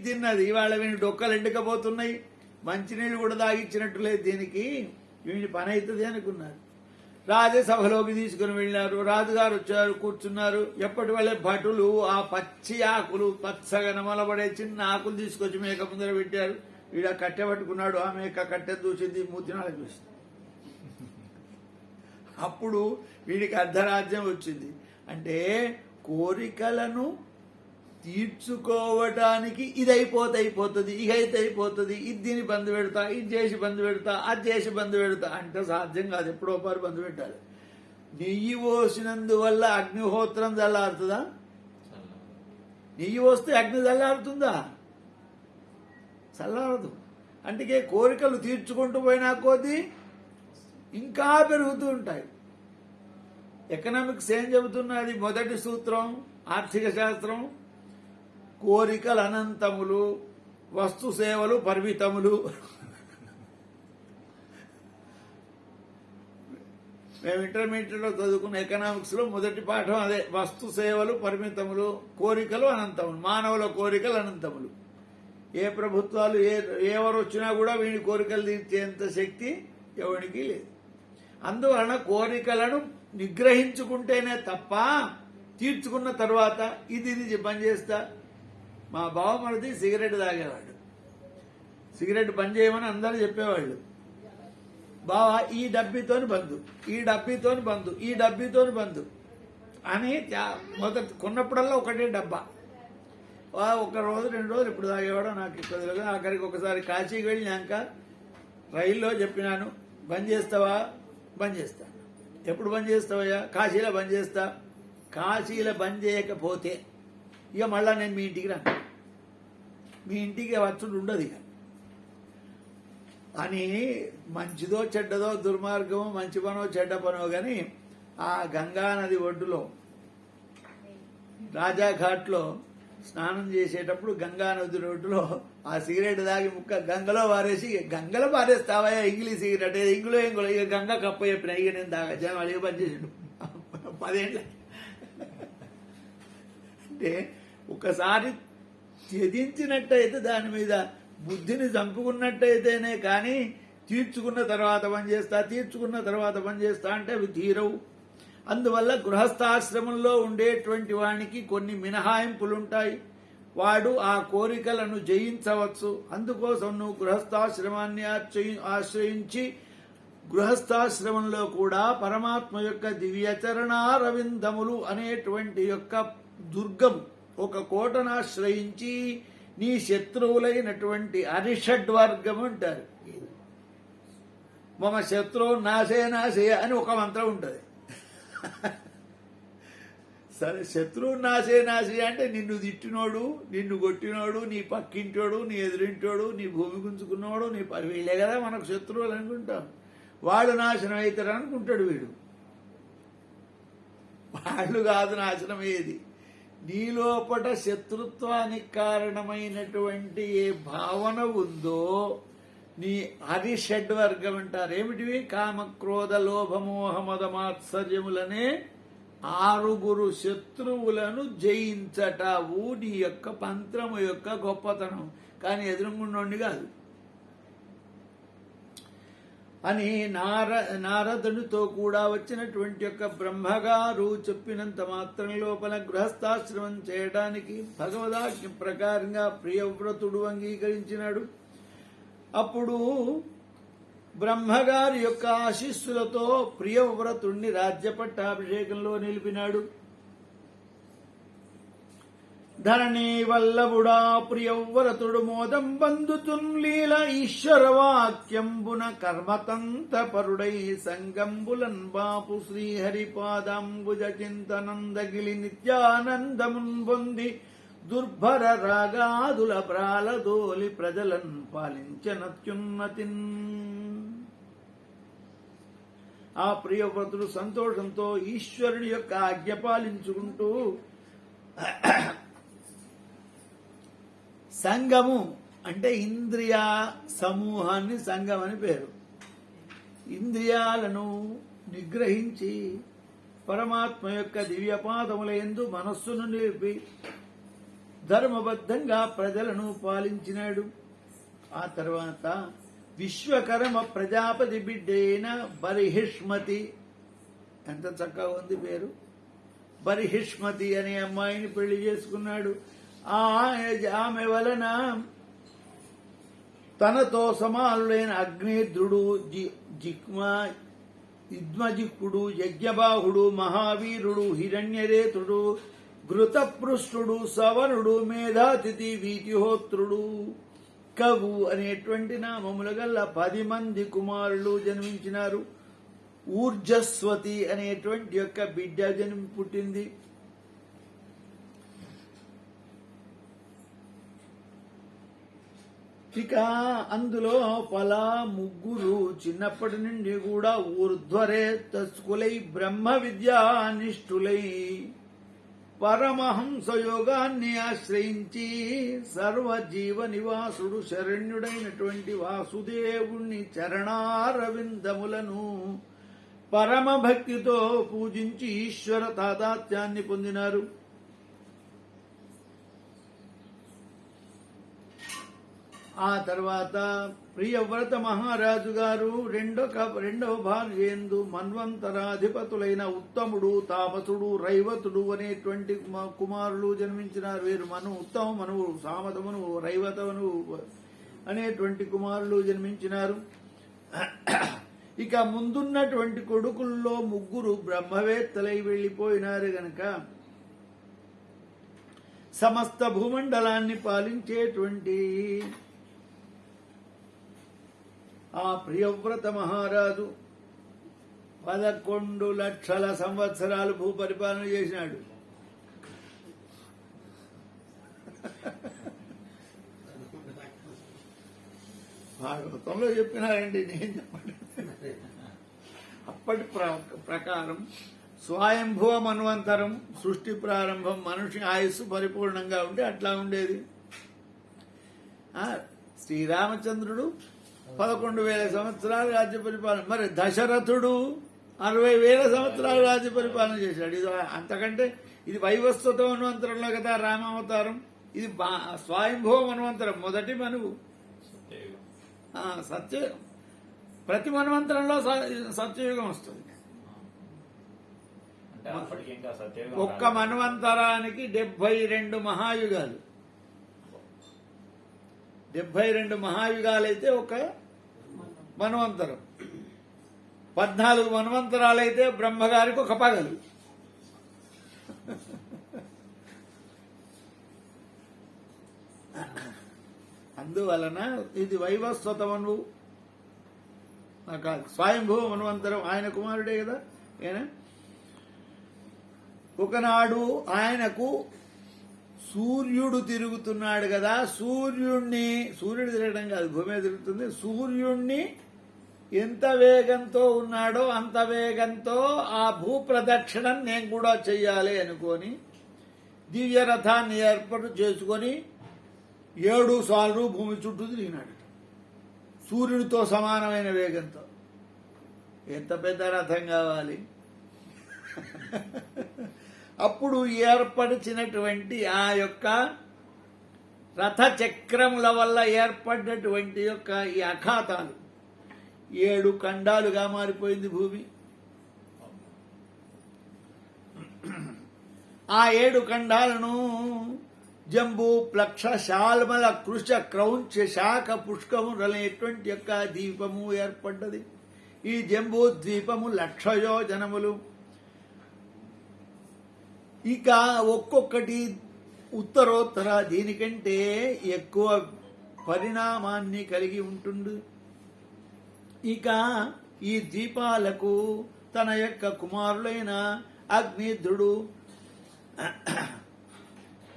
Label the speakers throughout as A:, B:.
A: తిన్నది ఇవాళ వీని డొక్కలు ఎండకపోతున్నాయి, మంచినీళ్ళు కూడా తాగిచ్చినట్టు లేదు. దీనికి వీని పని అవుతుంది అనుకున్నారు. రాజ్యసభలోకి తీసుకుని వెళ్ళారు. రాజుగారు వచ్చారు, కూర్చున్నారు. ఎప్పటి వాళ్ళే భటులు ఆ పచ్చి ఆకులు, పచ్చగా నమలబడే చిన్న ఆకులు తీసుకొచ్చి మేక ముందర పెట్టారు. వీడ కట్టె పట్టుకున్నాడు. ఆ మేక కట్టె చూసింది, మూతినాళ్ళ చూసింది. అప్పుడు వీడికి అర్ధరాజ్యం వచ్చింది. అంటే కోరికలను తీర్చుకోవటానికి ఇది అయిపోతుంది, ఇక అయితే అయిపోతుంది, ఇది దీన్ని బంద్ పెడతా, ఇది చేసి బంద్ పెడతా, అది చేసి బంద్ పెడతా అంటే సాధ్యం కాదు. ఎప్పుడో పారు బంద్ పెట్టాలి. నెయ్యి పోసినందువల్ల అగ్నిహోత్రం చల్లారుతుందా? నెయ్యి పోస్తే అగ్ని చల్లారుతుందా? చల్లారదు. అంటే కోరికలు తీర్చుకుంటూ పోయినా కొద్దీ ఇంకా పెరుగుతూ ఉంటాయి. ఎకనామిక్స్ ఏం చెబుతున్నది? మొదటి సూత్రం ఆర్థిక శాస్త్రం, కోరికలు అనంతములు, వస్తు సేవలు పరిమితములు. మేము ఇంటర్మీడియట్లో చదువుకున్న ఎకనామిక్స్ లో మొదటి పాఠం అదే. వస్తు సేవలు పరిమితములు, కోరికలు అనంతములు. మానవుల కోరికలు అనంతములు. ఏ ప్రభుత్వాలు ఎవరు వచ్చినా కూడా వీడి కోరికలు తీర్చేంత శక్తి ఎవరికి లేదు. అందువలన కోరికలను నిగ్రహించుకుంటేనే తప్ప తీర్చుకున్న తర్వాత ఇది బంద్ చేస్తా. మా బావమరిది సిగరెట్ తాగేవాడు. సిగరెట్ బంద్ చేయమని అందరూ చెప్పేవాళ్ళు. బావా ఈ డబ్బీతోని బంధు, ఈ డబ్బీతోని బంధు, ఈ డబ్బీతోని బంధు అని మొదటి కొన్నప్పుడల్లా ఒకటే డబ్బా. ఒక రోజు 2 రోజులు ఇప్పుడు తాగేవాడో నాకు ఇక్కడ తెలియదు. ఆఖరికి ఒకసారి కాశీకి వెళ్ళినాక రైల్లో చెప్పినాను, బంద్ చేస్తావా? బంద్ చేస్తా. ఎప్పుడు బంద్ చేస్తావయ్యా? కాశీలో బంద్ చేస్తా. కాశీలో బంద్ చేయకపోతే ఇక మళ్ళా నేను మీ ఇంటికి రాను, మీ ఇంటికి వచ్చుడు ఉండదు ఇక అని. మంచిదో చెడ్డదో, దుర్మార్గమో మంచి పనో చెడ్డ పనో కానీ ఆ గంగానది ఒడ్డులో రాజాఘాట్లో స్నానం చేసేటప్పుడు గంగానది ఒడ్డులో ఆ సిగరెట్ తాగి ముక్క గంగలో పారేసి, గంగలో పారేస్తావా ఇంగ్లీష్ సిగరెట్, ఇంగులో ఇక గంగ కప్ప చెప్పిన ఇక నేను తాగచ్చా అడిగి పనిచేసాడు 10 ఏళ్ళ. అంటే ఒకసారి త్యజించినట్టయితే దాని మీద బుద్ధిని చంపుకున్నట్టయితేనే కానీ తీర్చుకున్న తర్వాత పనిచేస్తా, తీర్చుకున్న తర్వాత పనిచేస్తా అంటే అవి తీరవు. అందువల్ల గృహస్థాశ్రమంలో ఉండేటువంటి వానికి కొన్ని మినహాయింపులుంటాయి. వాడు ఆ కోరికలను జయించవచ్చు. అందుకోసం నువ్వు గృహస్థాశ్రమాన్ని ఆశ్రయించి గృహస్థాశ్రమంలో కూడా పరమాత్మ యొక్క దివ్యచరణారవిందములు అనేటువంటి యొక్క దుర్గం ఒక కోటను ఆశ్రయించి నీ శత్రువులైనటువంటి అరిషడ్వర్గం అంటారు. మమ శత్రువు నాశే నాశయ అని ఒక మంత్రం ఉంటుంది. సరే, శత్రువు నాశే నాశయ అంటే నిన్ను తిట్టినోడు, నిన్ను కొట్టినోడు, నీ పక్కింటోడు, నీ ఎదురింటోడు, నీ భూమి గుంజుకున్నవాడు, నీ వీళ్ళే కదా మనకు శత్రువులు అనుకుంటాం. వాడు నాశనం అవుతారు అనుకుంటాడు వీడు. వాళ్ళు కాదు నాశనం అయ్యేది. నీ లోపల శత్రుత్వానికి కారణమైనటువంటి ఏ భావన ఉందో నీ హరిషడ్వర్గం అంటారు. ఏమిటివి? కామ క్రోధ లోభ మోహ మద మాత్సర్యములనే 6 శత్రువులను జయించటావు నీ యొక్క మంత్రము యొక్క గొప్పతనం. కానీ ఎదురుగుండోండి కాదు అని నారదునితో కూడా వచ్చినటువంటి యొక్క బ్రహ్మగారు చెప్పినంత మాత్రం లోపల గృహస్థాశ్రమం చేయడానికి భగవదాజ్ఞ ప్రకారంగా ప్రియవ్రతుడు అంగీకరించినాడు. అప్పుడు బ్రహ్మగారి యొక్క ఆశీస్సులతో ప్రియవ్రతుణ్ణి రాజ్యపట్టాభిషేకంలో నిలిపినాడు. ధరణి వల్లభుడా ప్రియవ్రతుడు మోదం బంధుతున్ లీల ఈశ్వర వాక్యంబున కర్మతంత పరుడై సంగంబులన్ బాపు శ్రీహరిపాదాంబుజ చింతనందగిలి నిత్యానందమున్ పొంది దుర్భర రాగాదుల ప్రాలదోలి ప్రజలన్ పాలించనత్యున్నతిన్. ఆ ప్రియవ్రతుడు సంతోషంతో ఈశ్వరుని యొక్క ఆజ్ఞ పాలించుకుంటూ సంగము అంటే ఇంద్రియ సమూహాన్ని సంగం అని పేరు. ఇంద్రియాలను నిగ్రహించి పరమాత్మ యొక్క దివ్యపాదముల యందు మనస్సును నిలిపి ధర్మబద్ధంగా ప్రజలను పాలించినాడు. ఆ తర్వాత విశ్వకర్మ ప్రజాపతి బిడ్డైన బర్హిష్మతి, ఎంత చక్కగా ఉంది పేరు, బర్హిష్మతి అనే అమ్మాయిని పెళ్లి చేసుకున్నాడు. ఆమె వలన తనతో సమానులైన అగ్నేద్రుడు, ఇద్మజిక్కుడు, యజ్ఞబాహుడు, మహావీరుడు, హిరణ్యరేతుడు, ఘృతపృష్ఠుడు, సవరుడు, మేధాతిథి, వీతిహోత్రుడు, కవు అనేటువంటి నామముల గల్ల 10 మంది కుమారులు జన్మించినారు. ఊర్జస్వతి అనేటువంటి యొక్క బిడ్డ పుట్టింది. ఇక అందులో ముగ్గురు చిన్నప్పటి నుండి కూడా ఊర్ధ్వరే తస్కులై బ్రహ్మ విద్యానిష్ఠులై పరమహంస యోగాన్ని ఆశ్రయించి సర్వజీవ నివాసుడు శరణ్యుడైనటువంటి వాసుదేవుణ్ణి చరణారవిందములను పరమ భక్తితో పూజించి ఈశ్వర తాదాత్యాన్ని పొందినారు. ఆ తర్వాత ప్రియవ్రత మహారాజు గారు రెండవ భార్యందు మన్వంతరాధిపతులైన ఉత్తముడు, తాపసుడు, రైవతుడు అనేటువంటి కుమారులు జన్మించినారు. వీరు ఉత్తమ మనువు, సామత మనువు, రైవత మనువు అనేటువంటి కుమారులు జన్మించినారు. ఇక ముందున్నటువంటి కొడుకుల్లో ముగ్గురు బ్రహ్మవేత్తలై వెళ్లిపోయినారు గనక సమస్త భూమండలాన్ని పాలించేటువంటి ఆ ప్రియవ్రత మహారాజు 11 లక్షల సంవత్సరాలు భూపరిపాలన చేసినాడు. భాగవతంలో చెప్పినారండి, నేను చెప్పండి. అప్పటి ప్రకారం స్వయంభువ మన్వంతరం, సృష్టి ప్రారంభం, మనిషి ఆయుస్సు పరిపూర్ణంగా ఉంటే అట్లా ఉండేది. శ్రీరామచంద్రుడు 11,000 సంవత్సరాలు రాజ్య పరిపాలన, మరి దశరథుడు 60,000 సంవత్సరాలు రాజ్య పరిపాలన చేశాడు. ఇది అంతకంటే ఇది వైవస్వత మన్వంతరంలో కదా రామావతారం. ఇది స్వయంభవ మన్వంతరం, మొదటి మనువు సత్యయుగం. ప్రతి మన్వంతరంలో సత్యయుగం వస్తుంది. ఒక్క మన్వంతరానికి 72 మహాయుగాలు. 72 మహాయుగాలైతే ఒక మన్వంతరం. 14 మన్వంతరాలైతే బ్రహ్మగారికి ఒక పగలు. అందువలన ఇది వైవస్వత మనువు కాదు, స్వయంభవ మన్వంతరం. ఆయన కుమారుడే కదా. ఒకనాడు ఆయనకు సూర్యుడు తిరుగుతున్నాడు కదా, సూర్యుడు తిరగడం కాదు, భూమి తిరుగుతుంది. సూర్యుణ్ణి ఎంత వేగంతో ఉన్నాడో అంత వేగంతో ఆ భూప్రదక్షిణం నేను కూడా చెయ్యాలి అనుకొని దివ్య రథాన్ని ఏర్పాటు చేసుకొని 7 సార్లు భూమి చుట్టూ తిరిగినాడు సూర్యుడితో సమానమైన వేగంతో. ఎంత పెద్ద రథం కావాలి! అప్పుడు ఏర్పరిచినటువంటి ఆ యొక్క రథ చక్రముల వల్ల ఏర్పడినటువంటి యొక్క ఈ అఖాతాలు 7 ఖండాలుగా మారిపోయింది భూమి. ఆ 7 ఖండాలను జంబూ, ప్లక్ష, శాల్మల, కృష, క్రౌంచ, శాఖ, పుష్కములనేటువంటి యొక్క ద్వీపము ఏర్పడ్డది. ఈ జంబూ ద్వీపము 1,00,000 యోజనములు. ఇక ఒక్కొక్కటి ఉత్తరోత్తర దీనికంటే ఎక్కువ పరిణామాన్ని కలిగి ఉంటుంది. ఇక ఈ ద్వీపాలకు తన యొక్క కుమారులైన అగ్నిధ్రుడు,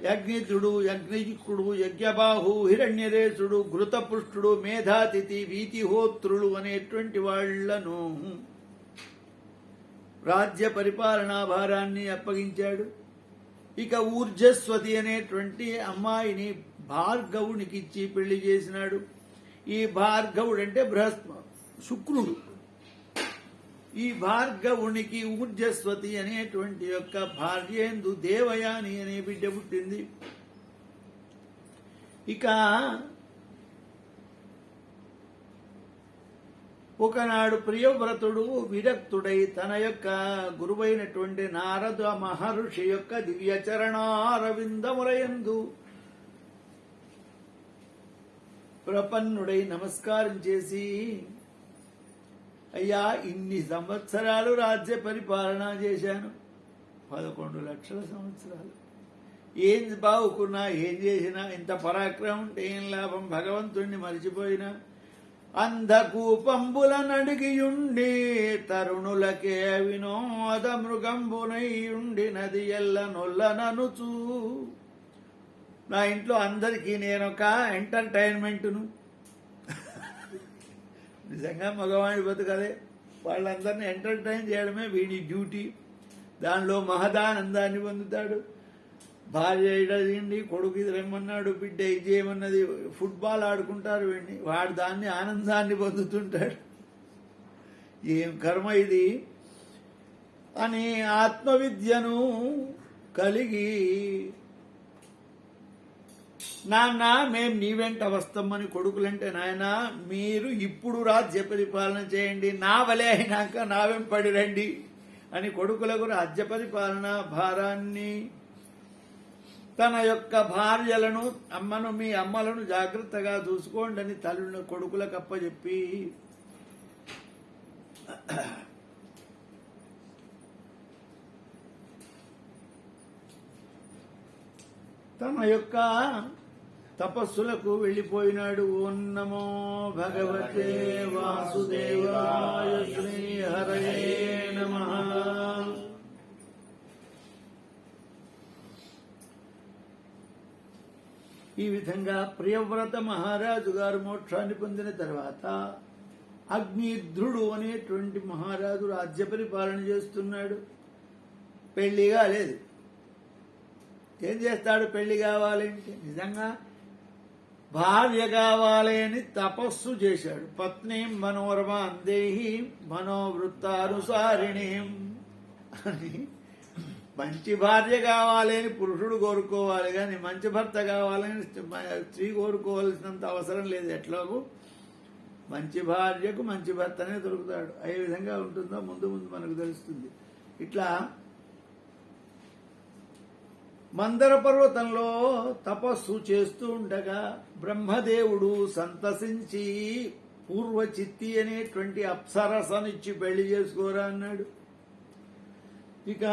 A: యజ్ఞజిక్కుడు, యజ్ఞబాహు, హిరణ్యరేసుడు, ఘృతపృష్ఠుడు, మేధాతిథి, వీతిహోత్రులు అనేటువంటి వాళ్లను రాజ్య పరిపాలనా భారాన్ని అప్పగించాడు. ఇక ఊర్జస్వతి అనేటువంటి అమ్మాయిని భార్గవునికిచ్చి పెళ్లి చేసినాడు. ఈ భార్గవుడంటే శుక్రుడు. ఈ భార్గవునికి ఊర్జస్వతి అనేటువంటి యొక్క భార్యేందు దేవయాని అనే బిడ్డ పుట్టింది. ఇక ఒకనాడు ప్రియవ్రతుడు విరక్తుడై తన యొక్క గురువైనటువంటి నారద మహర్షి యొక్క దివ్య చరణారవిందములయందు ప్రపన్నుడై నమస్కారం చేసి, అయ్యా, ఇన్ని సంవత్సరాలు రాజ్య పరిపాలన చేశాను, 11 లక్షల సంవత్సరాలు. ఏం బావుకున్నా, ఏం చేసినా, ఇంత పరాక్రమం ఉంటే ఏం లాభం? భగవంతుణ్ణి మరిచిపోయినా. అంధకూపంబుల నడిగియుండి తరుణులకే వినోద మృగంబునయుండి నది ఎల్ల నొల్లననుచూ. నా ఇంట్లో అందరికీ నేనొక ఎంటర్టైన్మెంట్ను. నిజంగా మగవాడి బతుకదే. వాళ్ళందరినీ ఎంటర్టైన్ చేయడమే వీడి డ్యూటీ. దానిలో మహదానందాన్ని పొందుతాడు. భార్య ఇడదండి, కొడుకు ఇది రమ్మన్నాడు, బిడ్డ ఇది చేయమన్నది, ఫుట్బాల్ ఆడుకుంటారు వీడిని, వాడు దాన్ని ఆనందాన్ని పొందుతుంటాడు. ఏం కర్మ ఇది అని ఆత్మవిద్యను కలిగి, నాన్న మేం నీ వెంట వస్తామని కొడుకులంటే, నాయన మీరు ఇప్పుడు రాజ్య పరిపాలన చేయండి, నా వలే అయినాక నా వెంపడి రండి అని కొడుకులకు రాజ్య పరిపాలన భారాన్ని, తన యొక్క భార్యలను, మీ అమ్మలను జాగ్రత్తగా చూసుకోండి అని తల్లులను కొడుకులకు అప్పచెప్పి, తన యొక్క తపస్సులకు వెళ్ళిపోయినాడు. ఓం నమో భగవతే వాసుదేవాయ శ్రీ హరయే నమః. ఈ విధంగా ప్రియవ్రత మహారాజు గారు మోక్షాన్ని పొందిన తర్వాత అగ్నిద్రుడు అనేటువంటి మహారాజు రాజ్య పరిపాలన చేస్తున్నాడు. పెళ్లి కాలేదు. ఏం చేస్తాడు? పెళ్లి కావాలంటే నిజంగా భార్య కావాలి అని తపస్సు చేశాడు. పత్ని మనోరమాం దేహి మనోవృత్తానుసారిణి అని. మంచి భార్య కావాలి అని పురుషుడు కోరుకోవాలి, కానీ మంచి భర్త కావాలని స్త్రీ కోరుకోవాల్సినంత అవసరం లేదు. ఎట్లాగూ మంచి భార్యకు మంచి భర్తనే దొరుకుతాడు. ఏ విధంగా ఉంటుందో ముందు ముందు మనకు తెలుస్తుంది. ఇట్లా మందర పర్వతంలో తపస్సు చేస్తూ ఉండగా బ్రహ్మదేవుడు సంతసించి పూర్వచిత్తి అనేటువంటి అప్సరసనిచ్చి పెళ్లి చేసుకోరా అన్నాడు. ఇక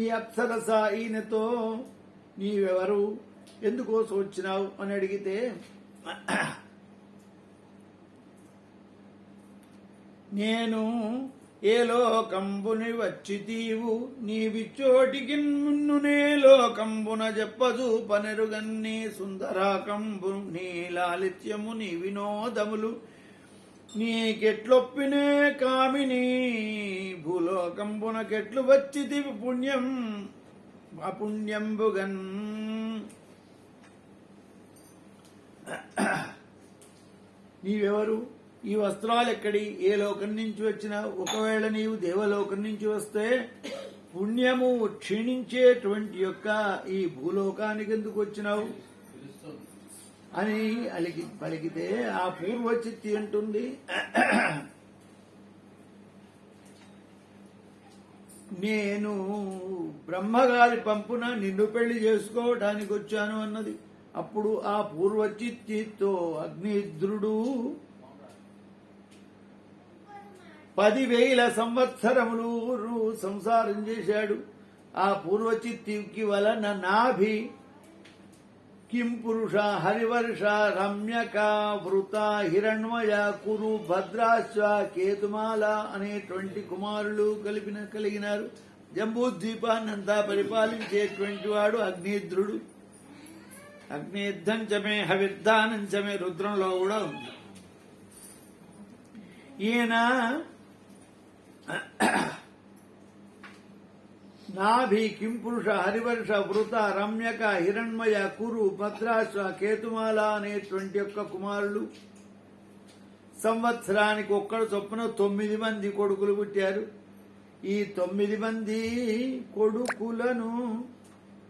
A: ఈ అప్సరస ఈయనతో నీవెవరు, ఎందుకోసం వచ్చినావు అని అడిగితే, నేను ఏ లోకంబుని వచ్చితీవు, నీవిచ్చోటికి నే లోకంబున చెప్పదు పనెరుగన్ని సుందరాకంబు నీ లాలిత్యము నీ వినోదములు నీకెట్లొప్పినే కామిని భూలోకంబునకెట్లు వచ్చితివి పుణ్యం అపుణ్యంబుగన్. నీవెవరు, ఈ వస్త్రాలు ఎక్కడి, ఏ లోకం నుంచి వచ్చినావు, ఒకవేళ నీవు దేవలోకం నుంచి వస్తే పుణ్యము క్షీణించేటువంటి యొక్క ఈ భూలోకానికి ఎందుకు వచ్చినావు అని పలికితే ఆ పూర్వచిత్తి అంటుంది, నేను బ్రహ్మగారి పంపున నిన్ను పెళ్లి చేసుకోవటానికి వచ్చాను అన్నది. అప్పుడు ఆ పూర్వచిత్తితో అగ్నిద్రుడు 10,000 సంవత్సరములు సంసారం చేశాడు. ఆ పూర్వచిత్తికి వలన నాభి కిం పురుష హరివర్ష రమ్యక వృత హిరణ్మయ కురు భద్రాశ్వ కేతుమాల అనేటువంటి కుమారులు కలిగినారు. జంబూద్వీపాన్నంతా పరిపాలించేటువంటి వాడు అగ్నిద్రుడు. అగ్నిద్ధంచమే హవిర్ధానంచమే రుద్రంలో కూడా ఉంది. ఈయన నాభి కింపురుష హరివర్ష వృత రమ్యక హిరణ్మయ కురు భద్రాశ్వ కేతుమాల అనేటువంటి యొక్క కుమారులు. సంవత్సరానికి ఒక్కడు చొప్పున 9 మంది కొడుకులు పుట్టారు. ఈ 9 మంది కొడుకులను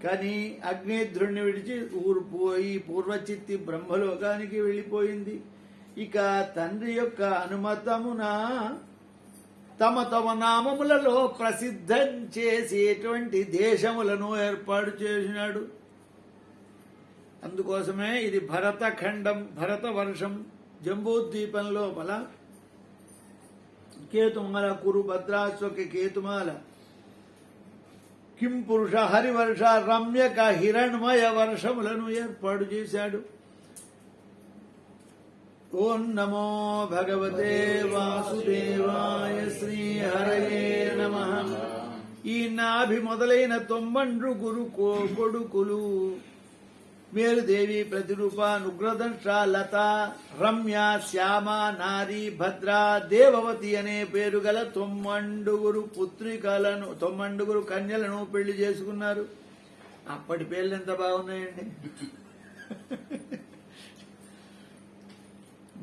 A: కని అగ్నేధ్రుణ్ణి విడిచి ఊరిపోయి పూర్వచిత్తి బ్రహ్మలోకానికి వెళ్ళిపోయింది. ఇక తండ్రి యొక్క అనుమతమున తమ తమ నామములలో ప్రసిద్ధం చేసేటువంటి దేశములను ఏర్పాటు చేసినాడు. అందుకోసమే ఇది భరతఖండం, భరత వర్షం. జంబూద్వీపం లోపల కేతుమాల కురు భద్రాశ్వకి కేతుమాల కింపురుష హరివర్ష రమ్యక హిరణ్మయ వర్షములను ఏర్పాటు చేశాడు. ఓం నమో భగవతే వాసుదేవాయ శ్రీ హరయే నమః. ఈ నాభి మొదలైన 90 కొడుకులు మేరుదేవి, ప్రతిరూప, నుగ్రదంశ, లత, రమ్య, శ్యామ, నారి, భద్ర, దేవవతి అనే పేరు గల 90 పుత్రికలను 90 కన్యలను పెళ్లి చేసుకున్నారు. అప్పటి పేర్లు ఎంత బాగున్నాయండి.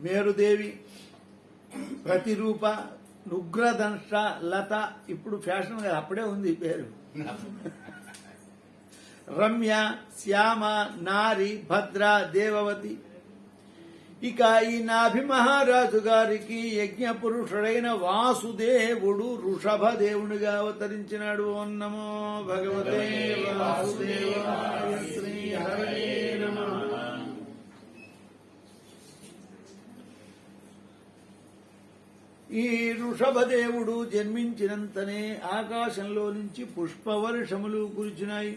A: మేరుదేవి, ప్రతిరూప, నుగ్రదంశ, లత. ఇప్పుడు ఫ్యాషన్ కదా, అప్పుడే ఉంది పేరు. రమ్య, శ్యామ, నారి, భద్ర, దేవవతి. ఇక ఈ నాభి మహారాజు గారికి యజ్ఞ పురుషుడైన వాసుదేవుడు వృషభదేవునిగా అవతరించినాడు. ఓం నమో భగవతే వాసుదేవాయ శ్రీ హరే నమః. ఈ వృషభదేవుడు జన్మించినంతనే ఆకాశంలో నుంచి పుష్పవర్షములు కురిచినాయి.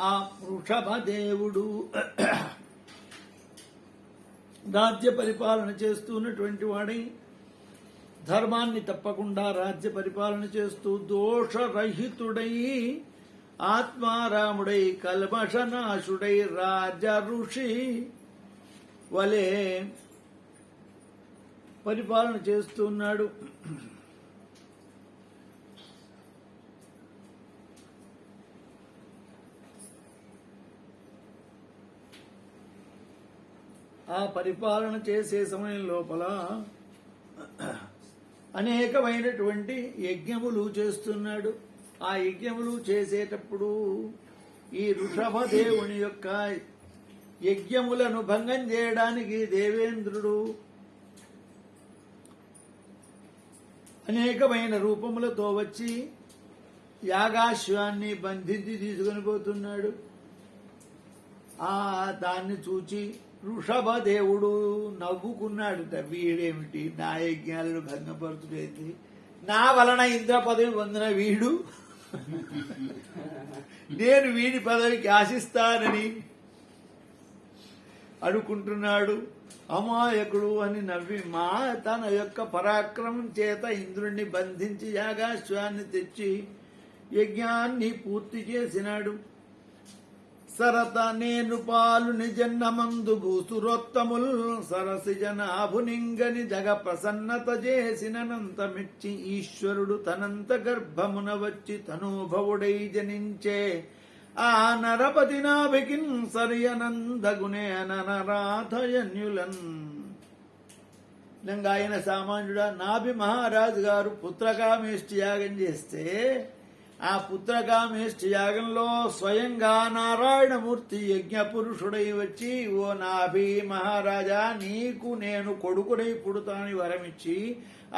A: ఆ వృషభదేవుడు రాజ్య పరిపాలన చేస్తున్నటువంటి వాడై ధర్మాన్ని తప్పకుండా రాజ్య పరిపాలన చేస్తూ దోషరహితుడై ఆత్మారాముడై కల్మషనాశుడై రాజ ఋషి వలె పరిపాలన చేస్తున్నాడు. ఆ పరిపాలన చేసే సమయం లోపల అనేకమైనటువంటి యజ్ఞములు చేస్తున్నాడు. ఆ యజ్ఞములు చేసేటప్పుడు ఈ వృషభదేవుని యొక్క యజ్ఞములను భంగం చేయడానికి దేవేంద్రుడు అనేకమైన రూపములతో వచ్చి యాగాశ్వాన్ని బంధించి తీసుకొని పోతున్నాడు. దాన్ని చూచి వృషభదేవుడు నవ్వుకున్నాడుట. వీడేమిటి నా యజ్ఞాలను భంగపరుచుడైతే, నా వలన ఇంద్ర పదవి పొందిన వీడు నేను వీడి పదవికి ఆశిస్తానని అనుకుంటున్నాడు. అమాయకుడు అని నవ్వి తన యొక్క పరాక్రమం చేత ఇంద్రుణ్ణి బంధించి యాగాశ్వాన్ని తెచ్చి యజ్ఞాన్ని పూర్తి చేసినాడు. సరత నేను పాలు నిజన్నమందు భూసురోత్తముల్ సరసి జనాభునింగని జగ ప్రసన్నత చేసినంతమిచ్చి ఈశ్వరుడు తనంత గర్భమున వచ్చి తనూభవుడై జనించే ఆ నరపతి నాభికిన్ సరియనందగునే అనరాధయన్యులన్. ఆయన సామాన్యుడా, నాభి మహారాజు గారు పుత్రకామేష్టి యాగం చేస్తే ఆ పుత్రకామేష్టి యాగంలో స్వయంగా నారాయణమూర్తి యజ్ఞ పురుషుడై వచ్చి, ఓ నాభి మహారాజా, నీకు నేను కొడుకుడై పుడతాని వరమిచ్చి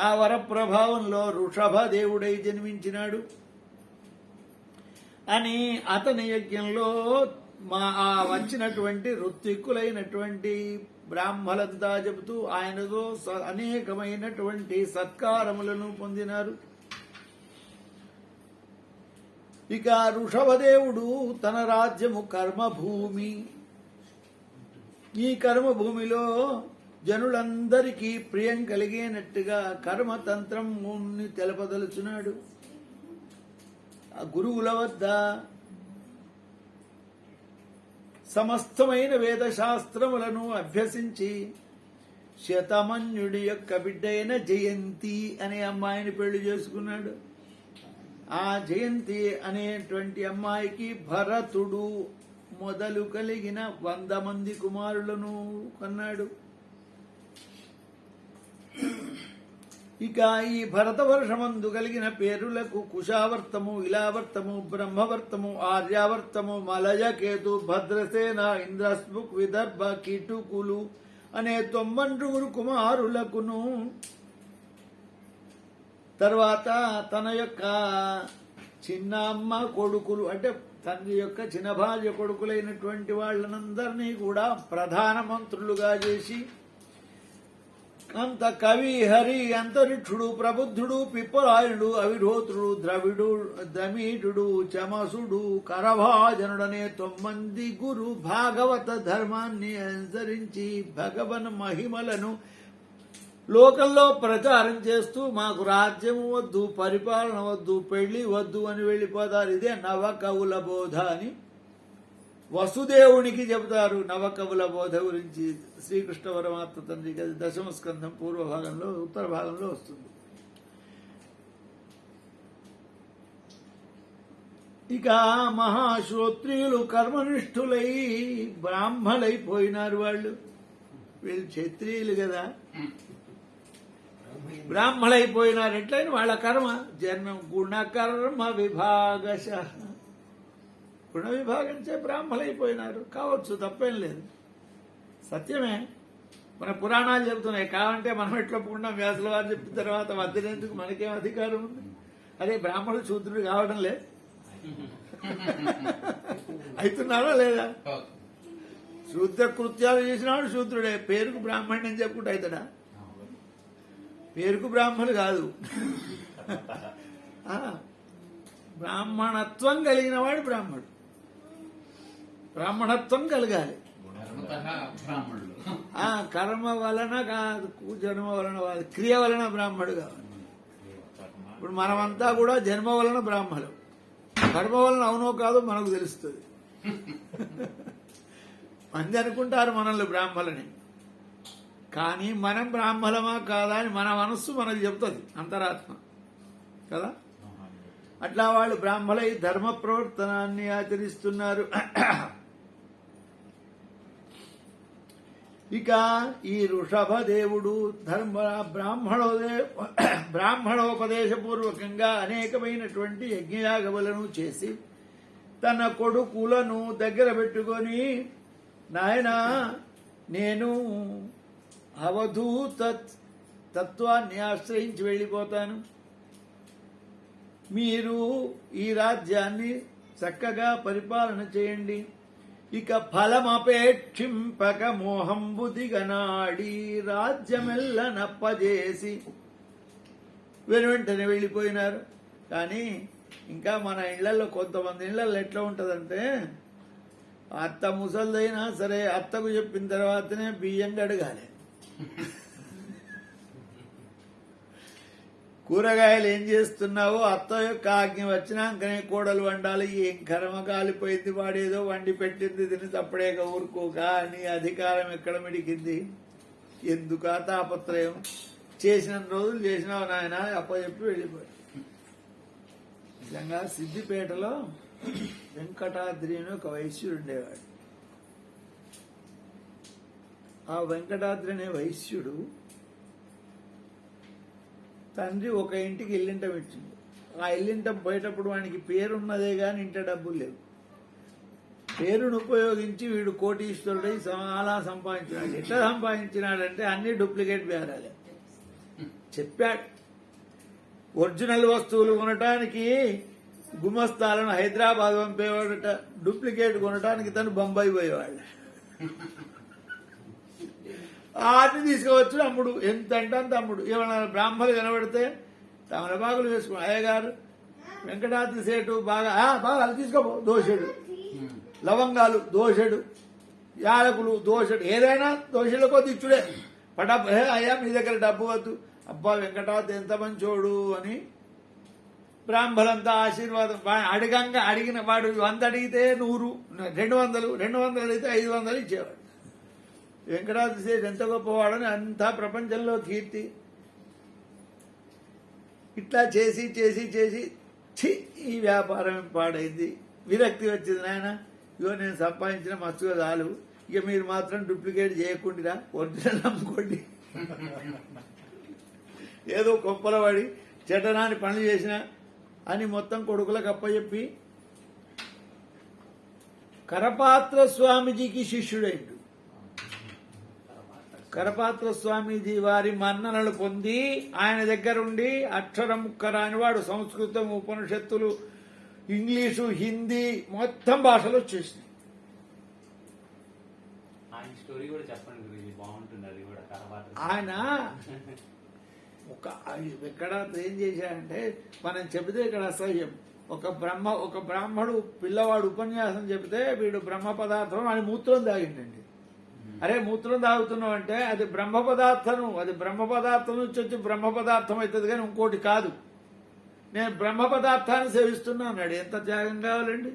A: ఆ వర ప్రభావంలో వృషభదేవుడై జన్మించినాడు అని అతని యజ్ఞంలో వచ్చినటువంటి ఋత్విక్కులైనటువంటి బ్రాహ్మలంతా చెబుతూ ఆయనతో అనేకమైనటువంటి సత్కారములను పొందినారు. ఇక ఋషభదేవుడు తన రాజ్యము కర్మభూమి. ఈ కర్మభూమిలో జనులందరికీ ప్రియం కలిగేనట్టుగా కర్మతంత్రం తెలపదలుచున్నాడు. ఆ గురువుల వద్ద సమస్తమైన వేదశాస్త్రములను అభ్యసించి శతమన్యుడి యొక్క బిడ్డైన జయంతి అనే అమ్మాయిని పెళ్లి చేసుకున్నాడు. ఆ జయంతి అనేటువంటి అమ్మాయికి భరతుడు మొదలు కలిగిన 100 మంది కుమారులను కన్నాడు. ఇక ఈ భరతవర్షమందు కలిగిన పేరులకు కుశావర్తము, ఇలావర్తము, బ్రహ్మవర్తము, ఆర్యావర్తము, మలయ, కేతు, భద్రసేన, ఇంద్రస్ముక్, విదర్భ, కీటుకులు అనే 90 కుమారులకును తర్వాత తన యొక్క చిన్న అమ్మ కొడుకులు అంటే తండ్రి యొక్క చిన్న భార్య కొడుకులైనటువంటి వాళ్ళనందరినీ కూడా ప్రధానమంత్రులుగా చేసి అంత కవి, హరి, అంతరిక్షుడు, ప్రబుద్ధుడు, పిప్పరాయుడు, అవిరోధుడు, ద్రమీడు, చమసుడు, కరభాజనుడనే 9 గురు భాగవత ధర్మాన్ని అనుసరించి భగవన్ మహిమలను లోకంలో ప్రచారం చేస్తూ మాకు రాజ్యము వద్దు, పరిపాలన వద్దు, పెళ్లి వద్దు అని వెళ్ళిపోతారు. ఇదే నవకవుల బోధ అని వసుదేవునికి చెబుతారు. నవకవుల బోధ గురించి శ్రీకృష్ణ పరమాత్మ తండ్రి 10వ స్కంధం పూర్వ భాగంలో ఉత్తర భాగంలో వస్తుంది. ఇక మహాశ్రోత్రియులు కర్మనిష్ఠులై బ్రాహ్మలైపోయినారు. వీళ్ళు క్షత్రియులు కదా, బ్రాహ్మలైపోయినారు. ఎట్లయినా వాళ్ళ కర్మ జన్మ గుణకర్మ విభాగశ, గుణ విభాగంచే బ్రాహ్మలైపోయినారు. కావచ్చు, తప్పేం లేదు, సత్యమే. మన పురాణాలు చెబుతున్నాయి. కావంటే మనం ఎట్లా ఒప్పుకున్నాం? వ్యాసుల వారు చెప్పిన తర్వాత వద్దనేందుకు మనకేం అధికారం ఉంది? అదే బ్రాహ్మణుడు శూద్రుడు కావడం లేదు, అవుతున్నారా లేదా? శూద్ర కృత్యాలు చేసినాడు శూద్రుడే, పేరుకు బ్రాహ్మణుడు అని చెప్పుకుంటే అవుతాడా? పేరుకు బ్రాహ్మణులు కాదు, బ్రాహ్మణత్వం కలిగిన వాడు బ్రాహ్మణుడు. బ్రాహ్మణత్వం కలగాలి. కర్మ వలన కాదు, జన్మ వలన కాదు, క్రియ వలన బ్రాహ్మణుడు కావాలి. ఇప్పుడు మనమంతా కూడా జన్మ వలన బ్రాహ్మణులు, కర్మ వలన అవునో కాదో మనకు తెలుస్తుంది. మంది అనుకుంటారు మనల్ని బ్రాహ్మణులని, కానీ మనం బ్రాహ్మణమా కాదా అని మన మనస్సు మనకు చెప్తుంది, అంతరాత్మ కదా. అట్లా వాళ్ళు బ్రాహ్మలై ధర్మ ప్రవర్తనాన్ని ఆచరిస్తున్నారు. ఇక ఈ ఋషభదేవుడు బ్రాహ్మణోపదేశపూర్వకంగా అనేకమైనటువంటి యజ్ఞయాగములను చేసి తన కొడుకులను దగ్గర పెట్టుకొని, నాయనా నేను అవధూత తత్వాన్ని ఆశ్రయించి వెళ్ళిపోతాను, మీరు ఈ రాజ్యాన్ని చక్కగా పరిపాలన చేయండి. ఇక ఫలమపేక్షింపక మోహంబు దిగనాడి రాజ్యమెల్ల నప్పజేసి వెంటనే వెళ్ళిపోయినారు. కానీ ఇంకా మన ఇళ్లలో కొంతమంది ఇళ్లలో ఎట్లా ఉంటుందంటే, అత్త ముసలిదైనా సరే అత్తకు చెప్పిన తర్వాతనే బియ్యం అడగాలి. కూరగాయలు ఏం చేస్తున్నావో అత్త యొక్క ఆజ్ఞ వచ్చినాకనే కోడలు వండాలి. ఏం కర్మ కాలిపోయింది, వాడేదో వండి పెట్టింది తిని తప్పుడేక ఊరుకోక అని అధికారం ఎక్కడ మిడికింది? ఎందుకా తాపత్రయం? చేసిన రోజులు చేసినావు నాయన అప్పచెప్పి వెళ్ళిపోయి. నిజంగా సిద్దిపేటలో వెంకటాద్రి అని ఒక వైశ్యుడు ఉండేవాడు. ఆ వెంకటాద్రి అనే వైశ్యుడు తండ్రి ఒక ఇంటికి ఇల్లింటం ఇచ్చింది. ఆ ఇల్లింటం పోయేటప్పుడు వానికి పేరున్నదే గాని ఇంట డబ్బులు లేవు. పేరును ఉపయోగించి వీడు కోటీశ్వరుడై చాలా సంపాదించినాడు. ఎట్లా సంపాదించినాడంటే అన్ని డూప్లికేట్ బేరాలే. చెప్పాడు, ఒరిజినల్ వస్తువులు కొనటానికి గుమస్తాలను హైదరాబాద్ పంపేవాడట, డూప్లికేట్ కొనటానికి తను బొంబాయి పోయేవాడు. ఆటిని తీసుకువచ్చు అమ్ముడు, ఎంత అంటే అంత అమ్ముడు. ఏమన్నా బ్రాహ్మణులు కనబడితే తమలపాకులు వేసుకుని, అయ్యగారు వెంకటాద్రి సేటు బాగా బాగా అది తీసుకోపో దోషుడు, లవంగాలు దోషుడు, యాలకులు దోషుడు, ఏదైనా దోషులకో దిచ్చుడే. అయ్యా మీ దగ్గర డబ్బు వద్దు, అబ్బా వెంకటాద్రి ఎంత మంచోడు అని బ్రాహ్మలంతా ఆశీర్వాదం. అడిగిన వాడు 100 అడిగితే 100, 200 అడిగితే 500 ఇచ్చేవాడు. వెంకటాద్రి సేటు ఎంత గొప్పవాడని అంతా ప్రపంచంలో కీర్తి. ఇట్లా చేసి చేసి చేసి ఈ వ్యాపారం పాడైంది, విరక్తి వచ్చింది. నాయన ఇగో నేను సంపాదించిన మస్తుగా చాలు, ఇక మీరు మాత్రం డూప్లికేట్ చేయకుండా ఒరిజినల్ అమ్ముకోండి. ఏదో కొప్పల పడి చెడ్డనాని పనులు చేసిన అని మొత్తం కొడుకులకు అప్పచెప్పి కరపాత్ర స్వామీజీకి శిష్యుడైండు. కరపాత్ర స్వామీజీ వారి మన్ననలు పొంది ఆయన దగ్గరుండి అక్షరం ముక్కరాని వాడు సంస్కృతం, ఉపనిషత్తులు, ఇంగ్లీషు, హిందీ మొత్తం భాషలు వచ్చేసినాయి. ఆయన ఎక్కడ ఏం చేశాడంటే, మనం చెబితే ఇక్కడ అసహ్యం. ఒక బ్రాహ్మడు పిల్లవాడు ఉపన్యాసం చెబితే వీడు బ్రహ్మ పదార్థం అని మూత్రం తాగిండండి. అరే మూత్రం తాగుతున్నావు అంటే అది బ్రహ్మ పదార్థం, అది బ్రహ్మ పదార్థం నుంచి వచ్చి బ్రహ్మ పదార్థం అవుతుంది కానీ ఇంకోటి కాదు. నేను బ్రహ్మ పదార్థాన్ని సేవిస్తున్నా అన్నాడు. ఎంత త్యాగం కావాలండి?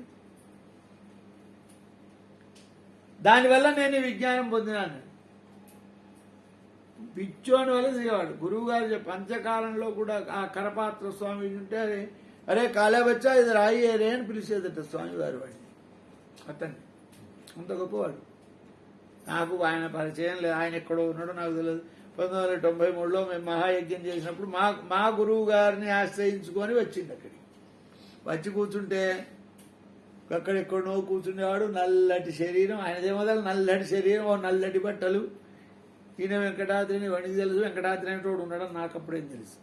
A: దానివల్ల నేను విజ్ఞానం పొందినాను. పిచ్చోని వల్ల దిగేవాడు. గురువు గారు పంచకాలంలో కూడా ఆ కరపాత్ర స్వామి ఉంటే అరే కాలే వచ్చా ఇది రాయి రే అని పిలిచేదట స్వామివారి వాడిని. అతన్ని అంత గొప్పవాడు. నాకు ఆయన పరిచయం లేదు, ఆయన ఎక్కడో ఉన్నాడో నాకు తెలియదు. 1993లో మేము మహాయజ్ఞం చేసినప్పుడు మా గురువు గారిని ఆశ్రయించుకొని వచ్చింది. అక్కడికి వచ్చి కూర్చుంటే అక్కడెక్కడో కూర్చునేవాడు. నల్లటి శరీరం, ఆయనదేమోదాలు నల్లటి శరీరం, ఓ నల్లటి బట్టలు. ఈయన వెంకటాద్రిని వాడికి తెలుసు, వెంకటాద్రి అనేటోడు ఉన్నాడని నాకు అప్పుడేం తెలుసు.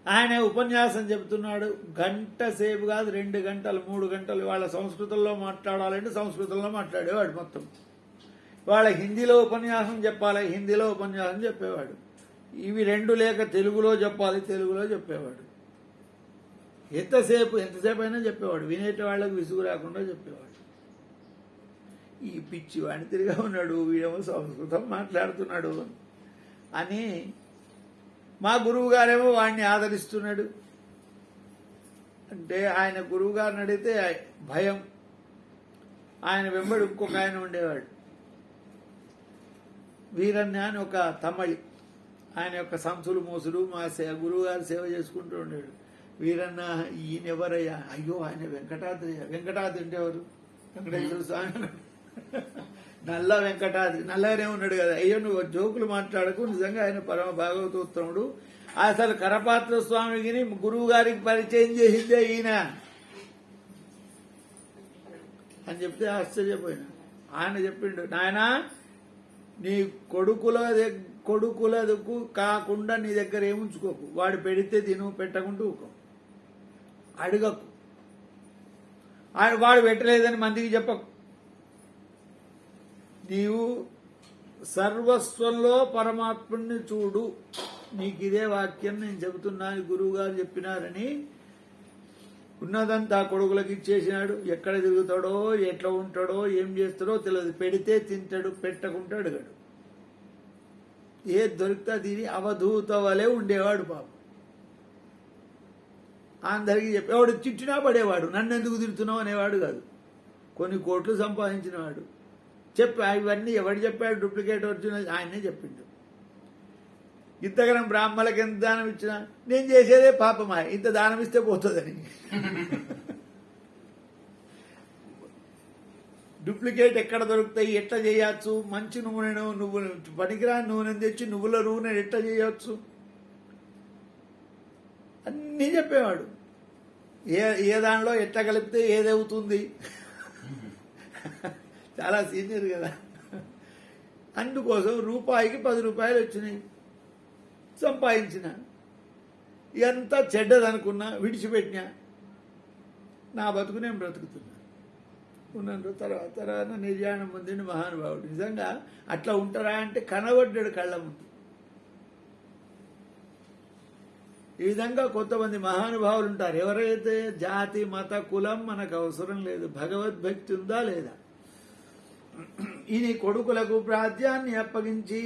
A: ఆయన ఉపన్యాసం చెబుతున్నాడు. గంట సేపు కాదు, 2 గంటలు 3 గంటలు. వాళ్ళ సంస్కృతంలో మాట్లాడాలంటే సంస్కృతంలో మాట్లాడేవాడు మొత్తం. వాళ్ళ హిందీలో ఉపన్యాసం చెప్పాలి, హిందీలో ఉపన్యాసం చెప్పేవాడు. ఇవి 2 లేక తెలుగులో చెప్పాలి, తెలుగులో చెప్పేవాడు. ఎంతసేపు అయినా చెప్పేవాడు. వినేట వాళ్ళకు విసుగు రాకుండా చెప్పేవాడు. ఈ పిచ్చి వాడిని తిరిగా ఉన్నాడు, వీడేమో సంస్కృతం మాట్లాడుతున్నాడు అని మా గురువు గారేమో వాడిని ఆదరిస్తున్నాడు. అంటే ఆయన గురువు గారిని అడిగితే భయం. ఆయన వెంబడి ఇంకొక ఆయన ఉండేవాడు, వీరన్య అని ఒక తమిళి. ఆయన యొక్క సంసులు మోసులు మా గురువు గారు సేవ చేసుకుంటూ ఉండేవాడు. వీరన్న ఈయనెవరయ్యా? అయ్యో ఆయన వెంకటాద్రి. వెంకటాద్రి అంటే ఎవరు? వెంకటేశ్వర స్వామి. నల్ల వెంకటాద్రి, నల్లగానే ఉన్నాడు కదా. అయ్యో నువ్వు జోకులు మాట్లాడకు, నిజంగా ఆయన పరమ భాగవతోత్తముడు. అసలు కరపాత్ర స్వామికి గురువు గారికి పరిచయం చేసిందే ఈయన అని చెప్తే ఆశ్చర్యపోయినా. ఆయన చెప్పిండు, నాయనా నీ కొడుకులకు కాకుండా నీ దగ్గర ఏముంచుకోకు. వాడు పెడితే తిను, పెట్టకుండా ఊకో, అడగకు. వాడు పెట్టలేదని మందికి చెప్పకు. నీవు సర్వస్వంలో పరమాత్ముడిని చూడు. నీకు ఇదే వాక్యం నేను చెబుతున్నాను, గురువు గారు చెప్పినారని. ఉన్నదంతా కొడుకులకు ఇచ్చేసినాడు. ఎక్కడ తిరుగుతాడో, ఎట్లా ఉంటాడో, ఏం చేస్తాడో తెలియదు. పెడితే తింటాడు, పెట్టకుండా అడగడు. ఏది దొరికితే తిని అవధూత వలె ఉండేవాడు పాపం. అందరికీ చెప్పేవాడు, చిట్టినా పడేవాడు. నన్ను ఎందుకు తిడుతున్నావు అనేవాడు కాదు. కొన్ని కోట్లు సంపాదించినవాడు. ఇవన్నీ ఎవడు చెప్పాడు? డూప్లికేట్ ఒరిజినల్ ఆయనే చెప్పిండు. ఇంతకనం బ్రాహ్మణులకు ఎంత దానం ఇచ్చినా నేను చేసేదే పాపమా, ఇంత దానం ఇస్తే పోతుందని. డూప్లికేట్ ఎక్కడ దొరుకుతాయి, ఎట్లా చేయొచ్చు, మంచి నూనెను నువ్వు పనికిరాని నూనెను తెచ్చి నువ్వుల నూనె ఎట్లా చేయొచ్చు అన్నీ చెప్పేవాడు. ఏ దానిలో ఎట్లా కలిపితే ఏదవుతుంది. చాలా సీనియర్ కదా. అందుకోసం రూపాయికి 10 రూపాయలు వచ్చినాయి, సంపాదించిన. ఎంత చెడ్డదనుకున్నా విడిచిపెట్టినా నా బతుకు నేను బ్రతుకుతున్నా ఉన్నాను. తర్వాత నిర్యాణం పొందిండు మహానుభావుడు. నిజంగా అట్లా ఉంటారా అంటే కనబడ్డాడు కళ్ళ ముందు. ఈ విధంగా కొంతమంది మహానుభావులు ఉంటారు. ఎవరైతే జాతి మత కులం మనకు అవసరం లేదు, భగవద్భక్తి ఉందా లేదా. ఈయన కొడుకులకు ప్రాజ్యాన్ని అప్పగించి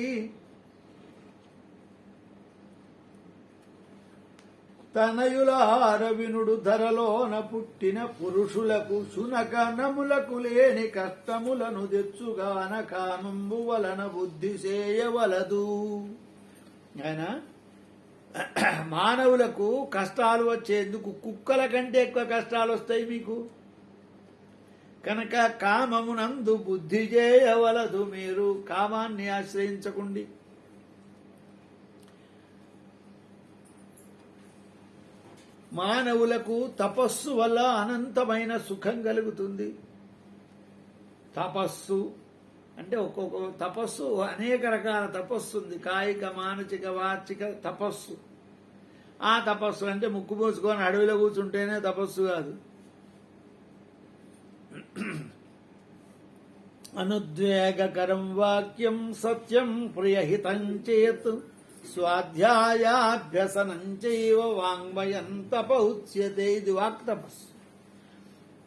A: తనయులారవినుడు ధరలోన పుట్టిన పురుషులకు శునకనములకు లేని కష్టములను తెచ్చుగాన కామంబు వలన బుద్ధి చేయవలదు. ఆయన మానవులకు కష్టాలు వచ్చేందుకు కుక్కల కంటే ఎక్కువ కష్టాలు వస్తాయి మీకు కనుక కామమునందు బుద్ధి చేయవలదు. మీరు కామాన్ని ఆశ్రయించకండి. మానవులకు తపస్సు వల్ల అనంతమైన సుఖం కలుగుతుంది. తపస్సు అంటే ఒక్కొక్క తపస్సు అనేక రకాల తపస్సు ఉంది. కాయిక, మానసిక, వాచిక తపస్సు. ఆ తపస్సు అంటే ముక్కు పోసుకొని అడవిలో కూర్చుంటేనే తపస్సు కాదు. అనుద్వేగకరం వాక్యం సత్యం ప్రియహితం చేత్ స్వాధ్యాయాభ్యసనం చైవ వాంగ్మయం తప ఉచ్యతే. ఇది వాక్ తపస్సు.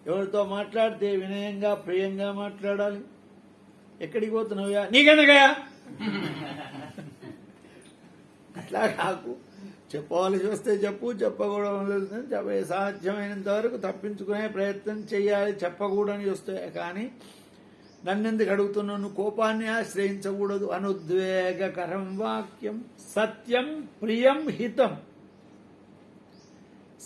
A: ఎవరితో మాట్లాడితే వినయంగా ప్రియంగా మాట్లాడాలి. ఎక్కడికి పోతున్నావుయా, నీకెందుకయా అట్లా కాకు. చెప్పవలసి వస్తే చెప్పు, చెప్పకూడదు సాధ్యమైనంత వరకు తప్పించుకునే ప్రయత్నం చేయాలి. చెప్పకూడని వస్తే కానీ నన్నెందుకు అడుగుతున్నావు, నువ్వు కోపాన్ని ఆశ్రయించకూడదు. అనుద్వేగకరం వాక్యం సత్యం ప్రియం హితం.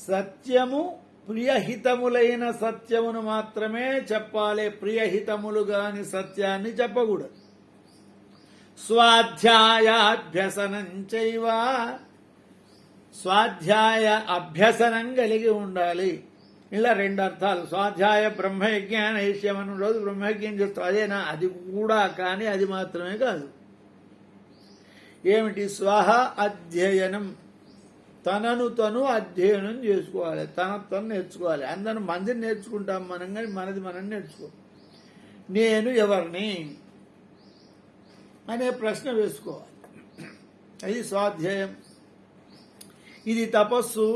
A: సత్యము ప్రియహితములైన సత్యమును మాత్రమే చెప్పాలి. ప్రియహితములు గాని సత్యాన్ని చెప్పకూడదు. స్వాధ్యాయాభ్యసనం చైవ, స్వాధ్యాయ అభ్యసనం కలిగి ఉండాలి. ఇలా రెండు అర్థాలు. స్వాధ్యాయ బ్రహ్మయజ్ఞాన మనం రోజు బ్రహ్మయజ్ఞం చేస్తాం, అదేనా? అది కూడా, కానీ అది మాత్రమే కాదు. ఏమిటి? స్వహ అధ్యయనం, తనను తను అధ్యయనం చేసుకోవాలి, తను నేర్చుకోవాలి. అందరం మందిని నేర్చుకుంటాం మనం, కానీ మనది మనం నేర్చుకో. నేను ఎవరిని అనే ప్రశ్న వేసుకోవాలి. అది స్వాధ్యాయం. ఇది తపస్సు.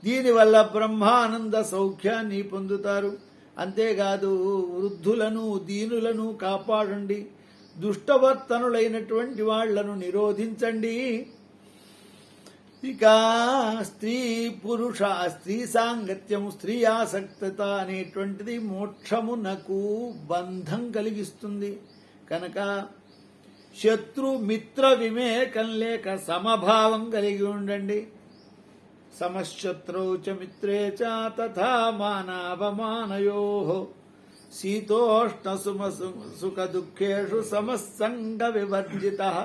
A: దీనివల్ల బ్రహ్మానంద సౌఖ్యాన్ని పొందుతారు. అంతేకాదు, వృద్ధులను దీనులను కాపాడండి, దుష్టవర్తనులైనటువంటి వాళ్లను నిరోధించండి. ఇక స్త్రీ పురుష స్త్రీ సాంగత్యము, స్త్రీ ఆసక్తత అనేటువంటిది మోక్షమునకు బంధం కలిగిస్తుంది. కనుక శత్రు మిత్ర వివేకం లేక సమభావం కలిగి ఉండండి. సమశత్రౌ చ మిత్రే చ తథా మానావమానయోః శీతోష్ణ సుఖ దుఃఖేషు సమస్సంగ వివర్జితః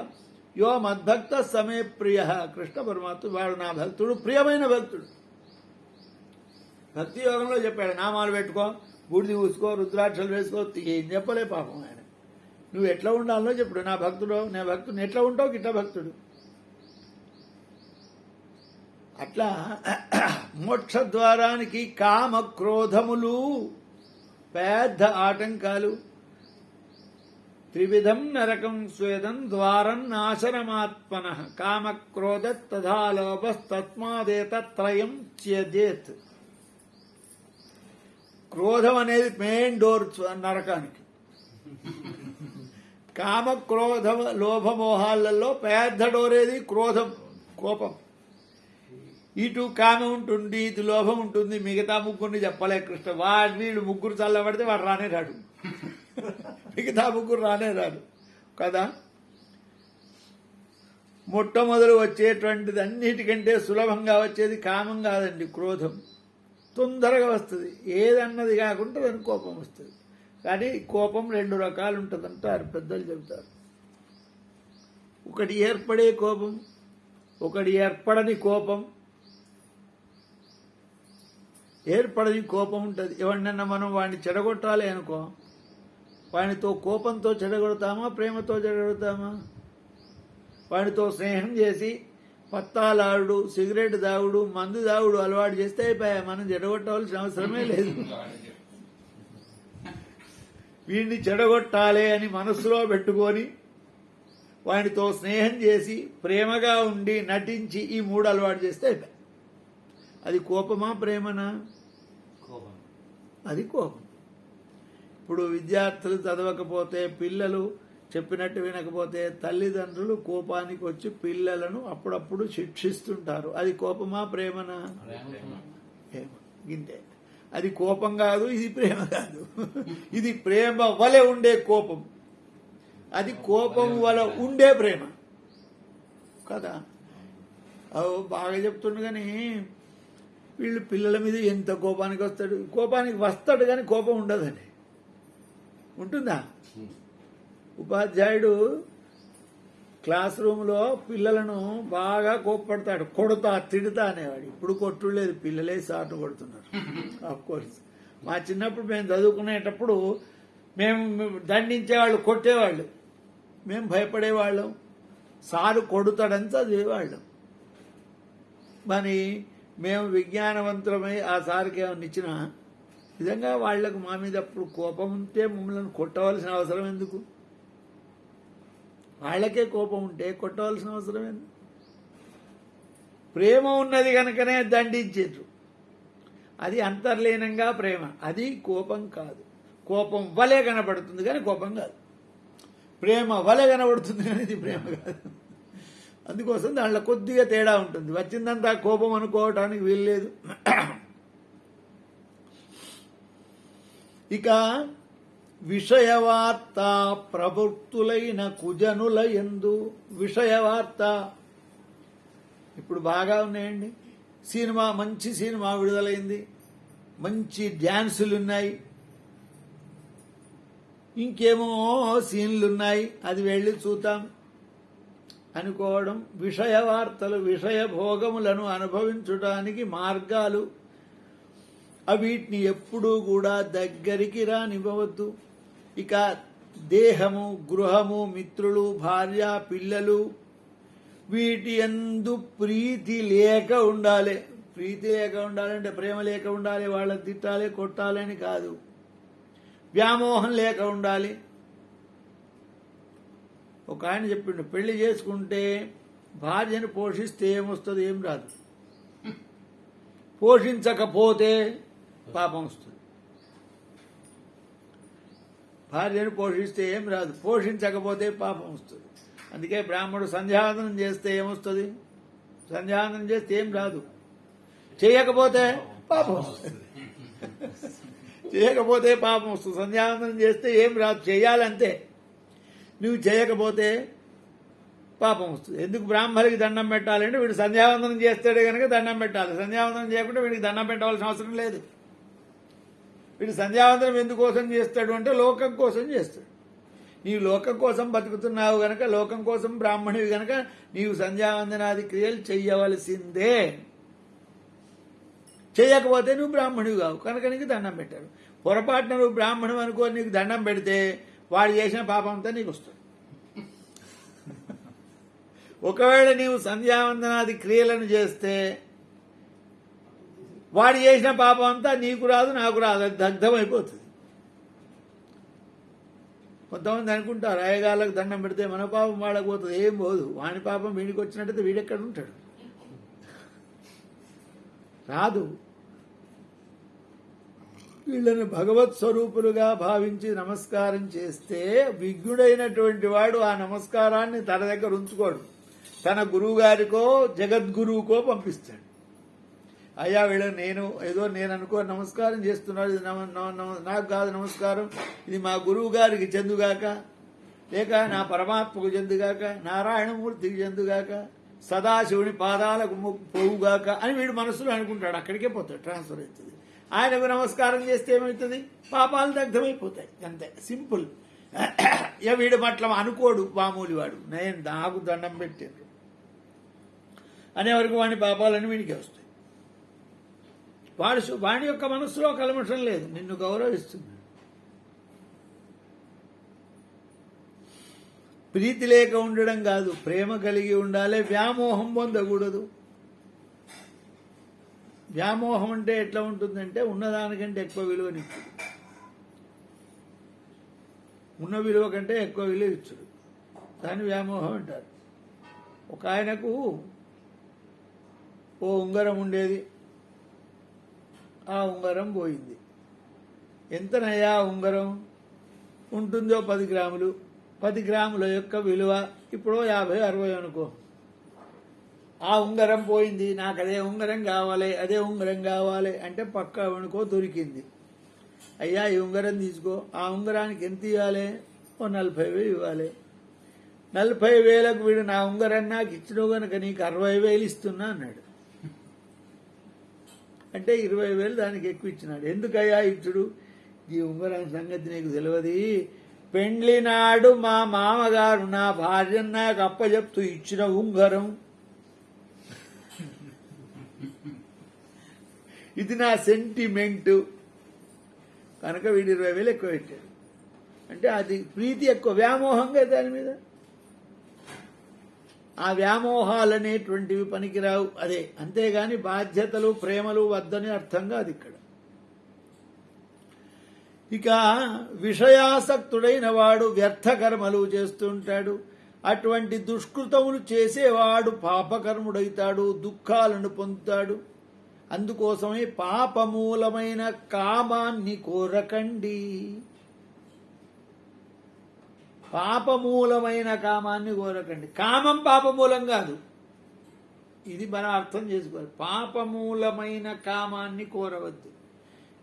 A: యో మద్భక్త సమే ప్రియ. కృష్ణ పరమాత్మ వాడు నా భక్తుడు, ప్రియమైన భక్తుడు. భక్తి యోగంలో చెప్పాడు, నామాలు పెట్టుకో, బూడిది పూసుకో, రుద్రాక్షలు వేసుకో. ఏం చెప్పలే పాపం ఆయన. నువ్వు ఎట్లా ఉండాలో చెప్పుడు. నా భక్తుడు, నా భక్తుడు ఎట్లా ఉంటావు గిట్ల భక్తుడు. అట్లా మోక్ష ద్వారానికి కామ క్రోధములు పెద్ద ఆటంకాలు. త్రివిధం నరకం స్వేదం ద్వారం నాశనమాత్మన కామ క్రోధ తథా లోభస్తస్మాదేతత్రయం త్యజేత్. క్రోధం అనేది మెయిన్ డోర్ నరకానికి. కామ క్రోధ లోభమోహాలలో పెద్ద డోర్ ఏది? క్రోధం, కోపం. ఇటు కామం ఉంటుంది, ఇటు లోభం ఉంటుంది. మిగతా ముగ్గురిని చెప్పలే కృష్ణ. వీళ్ళు ముగ్గురు చల్లబడితే వాడు రానే రాడు, మిగతా ముగ్గురు రానే రాడు కదా. మొట్టమొదలు వచ్చేటువంటిది అన్నిటికంటే సులభంగా వచ్చేది కామం కాదండి, క్రోధం. తొందరగా వస్తుంది. ఏదన్నది కాకుండా దానికి కోపం వస్తుంది. కానీ కోపం రెండు రకాలు ఉంటుంది అంటారు పెద్దలు చెబుతారు. ఒకటి ఏర్పడే కోపం, ఒకటి ఏర్పడని కోపం. ఏర్పడని కోపం ఉంటుంది. ఎవరినన్నా మనం వాడిని చెడగొట్టాలి అనుకో, వాడితో కోపంతో చెడగొడతామా, ప్రేమతో చెడగొడతామా? వాడితో స్నేహం చేసి పత్తాలాడు, సిగరెట్ దాగుడు, మందు దాగుడు అలవాటు చేస్తే అయిపోయా, మనం చెడగొట్టవలసిన అవసరమే లేదు. వీడిని చెడగొట్టాలి అని మనస్సులో పెట్టుకొని వాడితో స్నేహం చేసి ప్రేమగా ఉండి నటించి ఈ మూడు అలవాటు చేస్తే అయిపోయా. అది కోపమా ప్రేమనా?
B: కోపం.
A: అది కోపం. ఇప్పుడు విద్యార్థులు చదవకపోతే, పిల్లలు చెప్పినట్టు వినకపోతే తల్లిదండ్రులు కోపానికి వచ్చి పిల్లలను అప్పుడప్పుడు శిక్షిస్తుంటారు. అది కోపమా ప్రేమనా? ప్రేమ. ఇంతే. అది కోపం కాదు, ఇది ప్రేమ కాదు. ఇది ప్రేమ వలె ఉండే కోపం, అది కోపం వలె ఉండే ప్రేమ కదా. బాగా చెప్తుండు. కానీ వీళ్ళు పిల్లల మీద ఎంత కోపానికి వస్తాడు. కోపానికి వస్తాడు కానీ కోపం ఉండదండి. ఉంటుందా? ఉపాధ్యాయుడు క్లాస్ రూమ్లో పిల్లలను బాగా కోప్పడతాడు, కొడతా తిడతా అనేవాడు. ఇప్పుడు కొట్టుడు లేదు, పిల్లలే సాటు కొడుతున్నారు. ఆఫ్ కోర్స్ మా చిన్నప్పుడు మేము చదువుకునేటప్పుడు మేము దండించేవాళ్ళు, కొట్టేవాళ్ళు, మేము భయపడేవాళ్ళం. సారు కొడుతాడని చదివేవాళ్ళం. మరి మేము విజ్ఞానవంతులమై ఆ సార్కి ఏమన్నా ఇచ్చినా నిజంగా వాళ్లకు మా మీద అప్పుడు కోపం ఉంటే మమ్మల్ని కొట్టవలసిన అవసరం ఎందుకు? వాళ్ళకే కోపం ఉంటే కొట్టవలసిన అవసరం ఎందుకు? ప్రేమ ఉన్నది కనుకనే దండించేరు. అది అంతర్లీనంగా ప్రేమ, అది కోపం కాదు. కోపం వలె కనబడుతుంది కానీ కోపం కాదు. ప్రేమ వలె కనబడుతుంది కానీ ఇది ప్రేమ కాదు. అందుకోసం దాంట్లో కొద్దిగా తేడా ఉంటుంది. వచ్చిందంతా కోపం అనుకోవటానికి వీల్లేదు. ఇక విషయవార్త ప్రవృత్తులైన కుజనుల యందు. విషయవార్త ఇప్పుడు బాగా ఉన్నాయండి. సినిమా, మంచి సినిమా విడుదలైంది, మంచి డ్యాన్సులున్నాయి, ఇంకేమో సీన్లున్నాయి, అది వెళ్ళి చూద్దాం అనుకోవడం. విషయ వార్తలు, విషయ భోగములను అనుభవించడానికి మార్గాలు. వీటిని ఎప్పుడూ కూడా దగ్గరికి రానివ్వవద్దు. ఇక దేహము, గృహము, మిత్రులు, భార్య, పిల్లలు, వీటి యందు ప్రీతి లేక ఉండాలి. ప్రీతి లేక ఉండాలంటే ప్రేమ లేక ఉండాలి, వాళ్ళని తిట్టాలి కొట్టాలని కాదు. వ్యామోహం లేక ఉండాలి. ఒక ఆయన చెప్పిండు, పెళ్లి చేసుకుంటే భార్యను పోషిస్తే ఏమొస్తుంది? ఏం రాదు. పోషించకపోతే పాపం వస్తుంది. భార్యను పోషిస్తే ఏం రాదు, పోషించకపోతే పాపం వస్తుంది. అందుకే బ్రాహ్మణుడు సంధ్యావందనం చేస్తే ఏమొస్తుంది? సంధ్యావందనం చేస్తే ఏం రాదు, చేయకపోతే పాపం వస్తుంది. చేయకపోతే పాపం వస్తుంది. సంధ్యావందనం చేస్తే ఏం రాదు, చేయాలంతే. నువ్వు చేయకపోతే పాపం వస్తుంది. ఎందుకు బ్రాహ్మణుడికి దండం పెట్టాలంటే వీడు సంధ్యావందనం చేస్తాడే కనుక దండం పెట్టాలి. సంధ్యావందనం చేయకుండా వీడికి దండం పెట్టవలసిన అవసరం లేదు. వీడు సంధ్యావందనం ఎందుకోసం చేస్తాడు అంటే లోకం కోసం చేస్తాడు. నీవు లోకం కోసం బతుకుతున్నావు గనక, లోకం కోసం బ్రాహ్మణువి గనక నీవు సంధ్యావందనాది క్రియలు చెయ్యవలసిందే. చేయకపోతే నువ్వు బ్రాహ్మణువి కావు కనుక నీకు దండం పెట్టారు. పొరపాటున నువ్వు బ్రాహ్మణం అనుకో, నీకు దండం పెడితే వాడు చేసిన పాపం అంతా నీకు వస్తుంది. ఒకవేళ నీవు సంధ్యావందనాది క్రియలను చేస్తే వాడు చేసిన పాపం అంతా నీకు రాదు, నాకు రాదు, అది దగ్ధమైపోతుంది. కొంతమంది అనుకుంటారు అయ్యగాళ్ళకు దండం పెడితే మన పాపం వాళ్ళకి పోతుంది. ఏం పోదు. వాని పాపం వీడికి వచ్చినట్టయితే వీడెక్కడ ఉంటాడు? రాదు. వీళ్ళని భగవత్ స్వరూపులుగా భావించి నమస్కారం చేస్తే విజ్ఞుడైనటువంటి వాడు ఆ నమస్కారాన్ని తన దగ్గర ఉంచుకోడు, తన గురువు గారికో జగద్గురువుకో పంపిస్తాడు. అయ్యా వీళ్ళ నేను అనుకో నమస్కారం చేస్తున్నాడు, ఇది నాకు కాదు నమస్కారం, ఇది మా గురువు గారికి చెందుగాక, లేక నా పరమాత్మకు చెందుగాక, నారాయణమూర్తికి చెందుగాక, సదాశివుని పాదాలకు పోవుగాక అని వీడు మనసులో అనుకుంటాడు. అక్కడికే పోతాడు, ట్రాన్స్ఫర్ అవుతుంది. ఆయనకు నమస్కారం చేస్తే ఏమవుతుంది? పాపాలు దగ్ధమైపోతాయి. అంతే, సింపుల్. ఇక వీడు పట్ల అనుకోడు మామూలు వాడు, నేను నాకు దండం పెట్టాడు అనే వరకు వాడి పాపాలని వీడికి వస్తాయి. వాడి యొక్క మనస్సులో కల్మషం లేదు, నిన్ను గౌరవిస్తుంది. ప్రీతి లేక ఉండడం కాదు, ప్రేమ కలిగి ఉండాలి. వ్యామోహం పొందకూడదు. వ్యామోహం అంటే ఎట్లా ఉంటుందంటే ఉన్నదానికంటే ఎక్కువ విలువనిచ్చుడు, ఉన్న విలువ కంటే ఎక్కువ విలువ ఇచ్చుడు, దాన్ని వ్యామోహం అంటారు. ఒక ఆయనకు ఓ ఉంగరం ఉండేది, ఆ ఉంగరం పోయింది. ఎంతనయ్యా ఉంగరం? ఉంటుందో 10 గ్రాములు. 10 గ్రాముల యొక్క విలువ ఇప్పుడు 50-60 అనుకో. ఆ ఉంగరం పోయింది, నాకు అదే ఉంగరం కావాలి, అదే ఉంగరం కావాలి అంటే పక్క అనుకో దొరికింది. అయ్యా ఈ ఉంగరం తీసుకో, ఆ ఉంగరానికి ఎంత ఇవ్వాలి? ఓ 40,000 ఇవ్వాలి. 40,000కు వీడు నా ఉంగరం నాకు ఇచ్చినవు కనుక నీకు 60,000 ఇస్తున్నా అన్నాడు. అంటే 20,000 దానికి ఎక్కువ ఇచ్చినాడు. ఎందుకయ్యా ఇచ్చుడు? ఈ ఉంగరం సంగతి నీకు తెలియదు. పెండ్లి నాడు మా మామగారు నా భార్యను నాకు అప్పచెప్తూ ఇచ్చిన ఉంగరం, ఇది నా సెంటిమెంటు కనుక వీడు 20,000 ఎక్కువ పెట్టాడు. అంటే అది ప్రీతి ఎక్కువ, వ్యామోహంగా దాని మీద. ఆ వ్యామోహాలు అనేటువంటివి పనికిరావు. అదే అంతేగాని బాధ్యతలు ప్రేమలు వద్దని అర్థం కాదు ఇక్కడ. ఇక విషయాసక్తుడైన వాడు వ్యర్థ కర్మలు చేస్తుంటాడు. అటువంటి దుష్కృతములు చేసేవాడు పాపకర్ముడైతాడు, దుఃఖాలను పొందుతాడు. అందుకోసమే పాపమూలమైన కామాన్ని కోరకండి. పాపమూలమైన కామాన్ని కోరకండి. కామం పాపమూలం కాదు, ఇది మనం అర్థం చేసుకోవాలి. పాపమూలమైన కామాన్ని కోరవద్దు,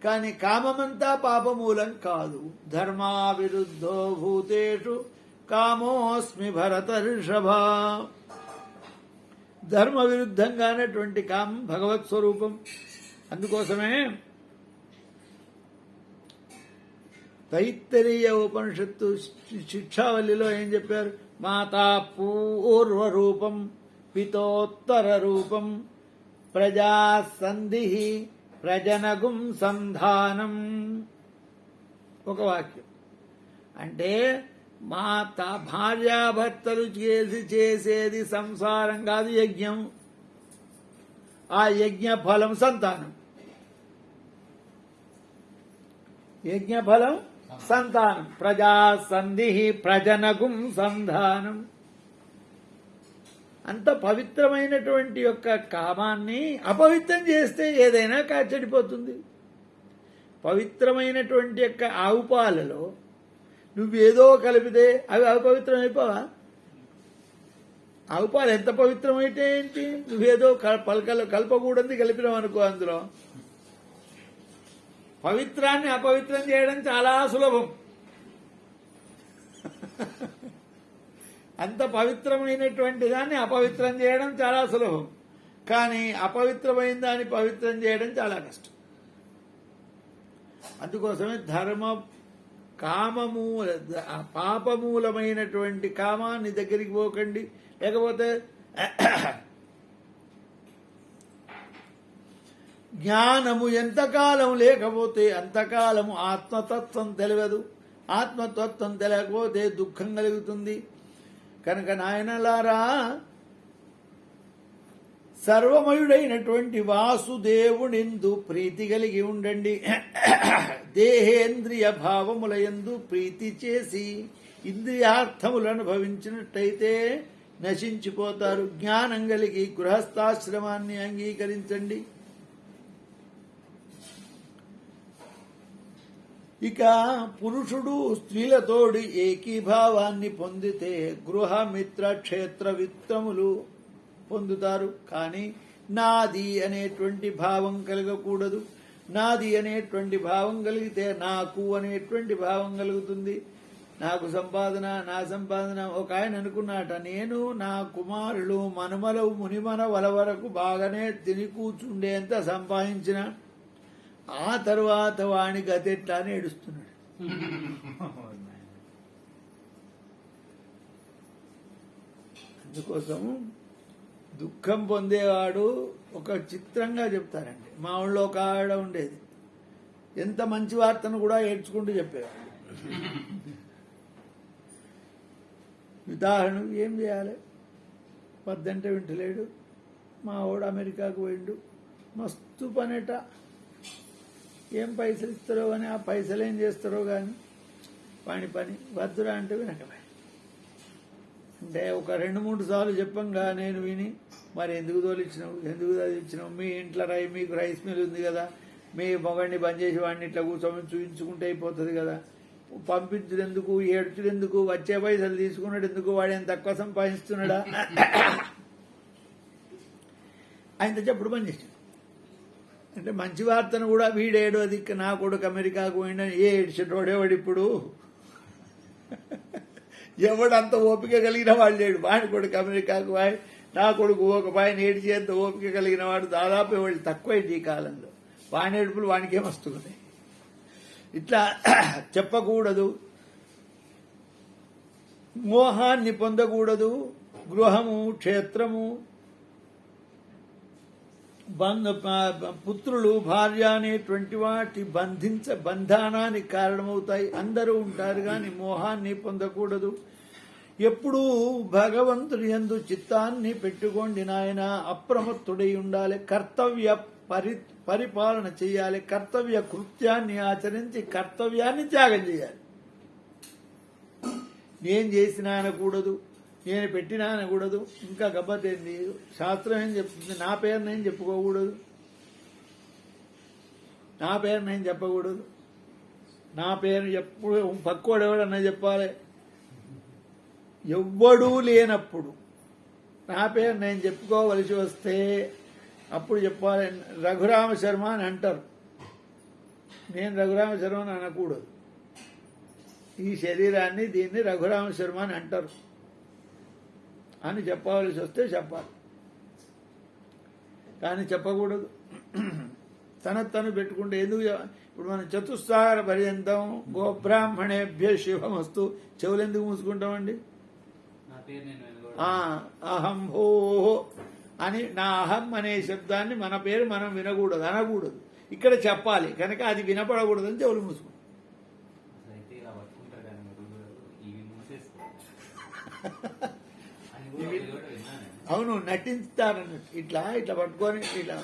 A: కానీ కామమంతా పాపమూలం కాదు. ధర్మావిరుద్ధో భూతేషు కామోస్మి భరతర్షభ. ధర్మ విరుద్ధంగానటువంటి కామం భగవత్ స్వరూపం. అందుకోసమే తైత్తరీయ ఉపనిషత్తు శిక్షావల్లిలో ఏం చెప్పారు? మాతా పూర్వరూపం పితోత్తర రూపం ప్రజాసంధి ప్రజనగుం సంధానం. ఒక వాక్యం అంటే భార్యాభర్తలు చేసేది సంసారం కాదు, యజ్ఞం. ఆ యజ్ఞ ఫలం సంతానం. యజ్ఞఫలం సంతానం. ప్రజాసంధి ప్రజనగుం సంధానం. అంత పవిత్రమైనటువంటి యొక్క కామాన్ని అపవిత్రం చేస్తే ఏదైనా చెడిపోతుంది. పవిత్రమైనటువంటి యొక్క ఆవు పాలలో నువ్వేదో కలిపితే అవి అపవిత్రం అయిపోవా? ఆవు పాలు ఎంత పవిత్రమైతే ఏంటి? నువ్వేదో కలపకూడదు కలిపినావు అనుకో. అందులో పవిత్రాన్ని అపవిత్రం చేయడం చాలా సులభం. అంత పవిత్రమైనటువంటి దాన్ని అపవిత్రం చేయడం చాలా సులభం, కానీ అపవిత్రమైన దాన్ని పవిత్రం చేయడం చాలా కష్టం. అందుకోసమే కామమూల పాపమూలమైనటువంటి కామాన్ని దగ్గరికి పోకండి. లేకపోతే జ్ఞానము ఎంతకాలం లేకపోతే అంతకాలము ఆత్మతత్వం తెలియదు. ఆత్మతత్వం తెలియకపోతే దుఃఖం కలుగుతుంది. కనుక నాయనలారా, సర్వమయుడైనటువంటి వాసుదేవునిందు ప్రీతి కలిగి ఉండండి. దేహేంద్రియ భావములయందు ప్రీతి చేసి ఇంద్రియార్థములను అనుభవించినట్టయితే నశించిపోతారు. జ్ఞానం కలిగి గృహస్థాశ్రమాన్ని అంగీకరించండి. ఇక పురుషుడు స్త్రీలతోడి ఏకీభావాన్ని పొందితే గృహమిత్ర క్షేత్ర విత్తములు పొందుతారు. కానీ నాది అనేటువంటి భావం కలగకూడదు. నాది అనేటువంటి భావం కలిగితే నాకు అనేటువంటి భావం కలుగుతుంది. నాకు సంపాదన, నా సంపాదన. ఒక ఆయన అనుకున్నాట, నేను నా కుమారులు మనుమలు మునిమనవల వరకు బాగానే తిని కూర్చుండేంత సంపాదించిన ఆ తర్వాత వాణి గతెట్లా అని ఏడుస్తున్నాడు. అందుకోసం దుఃఖం పొందేవాడు ఒక చిత్రంగా చెప్తారండి. మా ఊళ్ళో ఒక ఆవిడ ఉండేది, ఎంత మంచి వార్తను కూడా ఏడ్చుకుంటూ చెప్పేవాడు. ఉదాహరణ ఏం చేయాలి, వద్దంటే వింటలేడు. మా వాడు అమెరికాకు పోయిండు, మస్తు పనేట, ఏం పైసలు ఇస్తారో కానీ ఆ పైసలు ఏం చేస్తారో కానీ వాని పని వద్దురా అంటే వినకమే. అంటే ఒక 2-3 సార్లు చెప్పంగా నేను విని, మరి ఎందుకు తోలిచ్చినావు, ఎందుకు తోలిచ్చినావు, మీ ఇంట్లో మీకు రైస్ మిల్ ఉంది కదా, మీ మొగడిని బంద్ చేసి వాడిని ఇట్లా కూర్చోమని చూపించుకుంటే అయిపోతుంది కదా. పంపించుడెందుకు, ఏడ్చుడెందుకు, వచ్చే పైసలు తీసుకున్నాడు ఎందుకు, వాడేం తక్కువ సంపాదిస్తున్నాడా ఆయనతో చెప్పుడు బంద్ చేశాడు. అంటే మంచి వార్తను కూడా వీడేడు అది నా కొడుకు అమెరికాకు పోయిండని ఏడ్చేటోడేవాడు ఇప్పుడు. ఎవడంత ఓపిక కలిగిన వాడు లేడు. వాడి కొడుకు అమెరికాకు వాడి, నా కొడుకు ఒక పైన ఏడ్చేంత ఓపిక కలిగిన వాడు దాదాపు వాళ్ళు తక్కువైంది ఈ కాలంలో. వాని ఏడుపులు వానికేం వస్తున్నాయి. ఇట్లా చెప్పకూడదు, మోహాన్ని పొందకూడదు. గృహము, క్షేత్రము, పుత్రులు, భార్య అనేటువంటి వాటి బంధానానికి కారణమవుతాయి. అందరూ ఉంటారు కానీ మోహాన్ని పొందకూడదు. ఎప్పుడూ భగవంతుడి యందు చిత్తాన్ని పెట్టుకోండి నాయన. అప్రమత్తుడై ఉండాలి. కర్తవ్య పరిపాలన చేయాలి. కర్తవ్య కృత్యాన్ని ఆచరించి కర్తవ్యాన్ని త్యాగం చేయాలి. నేను చేసినా అనకూడదు, నేను పెట్టినా అనకూడదు. ఇంకా గబ్బతేంది, శాస్త్రం ఏం చెప్తుంది, నా పేరు నేను చెప్పుకోకూడదు, నా పేరు నేను చెప్పకూడదు. నా పేరు ఎప్పుడు పక్కోడు ఎవడన్నా చెప్పాలి. ఎవ్వడూ లేనప్పుడు నా పేరు నేను చెప్పుకోవలసి వస్తే అప్పుడు చెప్పాలి. రఘురామ శర్మ అని అంటారు, నేను రఘురామ శర్మ అని అనకూడదు. ఈ శరీరాన్ని దీన్ని రఘురామ శర్మ అని అంటారు అని చెప్పవలసి వస్తే చెప్పాలి, కానీ చెప్పకూడదు. తను పెట్టుకుంటే ఎందుకు? ఇప్పుడు మనం చతుస్సాగర పర్యంతం గోబ్రాహ్మణేభ్య శివమస్తు, చెవులు ఎందుకు మూసుకుంటామండి? అహం హో అని, నా అహం అనే శబ్దాన్ని మన పేరు మనం వినకూడదు, అనకూడదు. ఇక్కడ చెప్పాలి కనుక అది వినపడకూడదని చెవులు మూసుకుంటాం. అవును, నటిస్తారన్నట్టు. ఇట్లా ఇట్లా పట్టుకొని ఇట్లా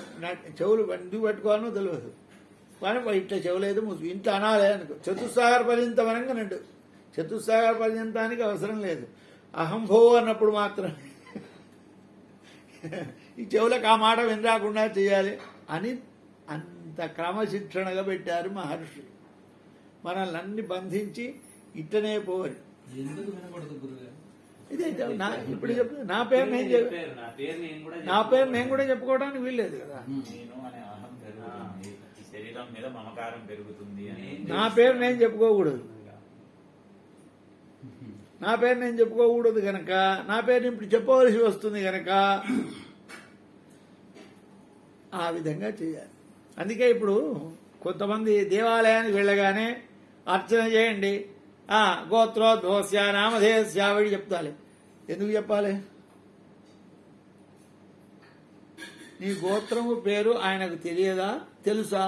A: చెవులు ఎందుకు పట్టుకోవాలనో తెలియదు, కానీ ఇట్లా చెవులేదు మూసు ఇంత అనాలే అనుకో. చతుస్సాగర పర్యంతం అనగానండు, చతుస్సాగర పర్యంతానికి అవసరం లేదు. అహంభో అన్నప్పుడు మాత్రం ఈ చెవులకు ఆ మాట వినరాకుండా చేయాలి అని అంత క్రమశిక్షణగా పెట్టారు మహర్షులు. మనల్ని అన్ని బంధించి ఇట్లనే పోవాలి. ఇదే ఇప్పుడు చెప్పు, నా పేరు నేను కూడా చెప్పుకోవడానికి వీల్లేదు కదా. నా పేరు నేను చెప్పుకోకూడదు, నా పేరు నేను చెప్పుకోకూడదు కనుక నా పేరుని ఇప్పుడు చెప్పవలసి వస్తుంది కనుక ఆ విధంగా చేయాలి. అందుకే ఇప్పుడు కొంతమంది దేవాలయానికి వెళ్ళగానే అర్చన చేయండి, గోత్రోద్భవస్య నామధేయస్య వీడి చెప్తాలి. ఎందుకు చెప్పాలి? నీ గోత్రము పేరు ఆయనకు తెలియదా? తెలుసా?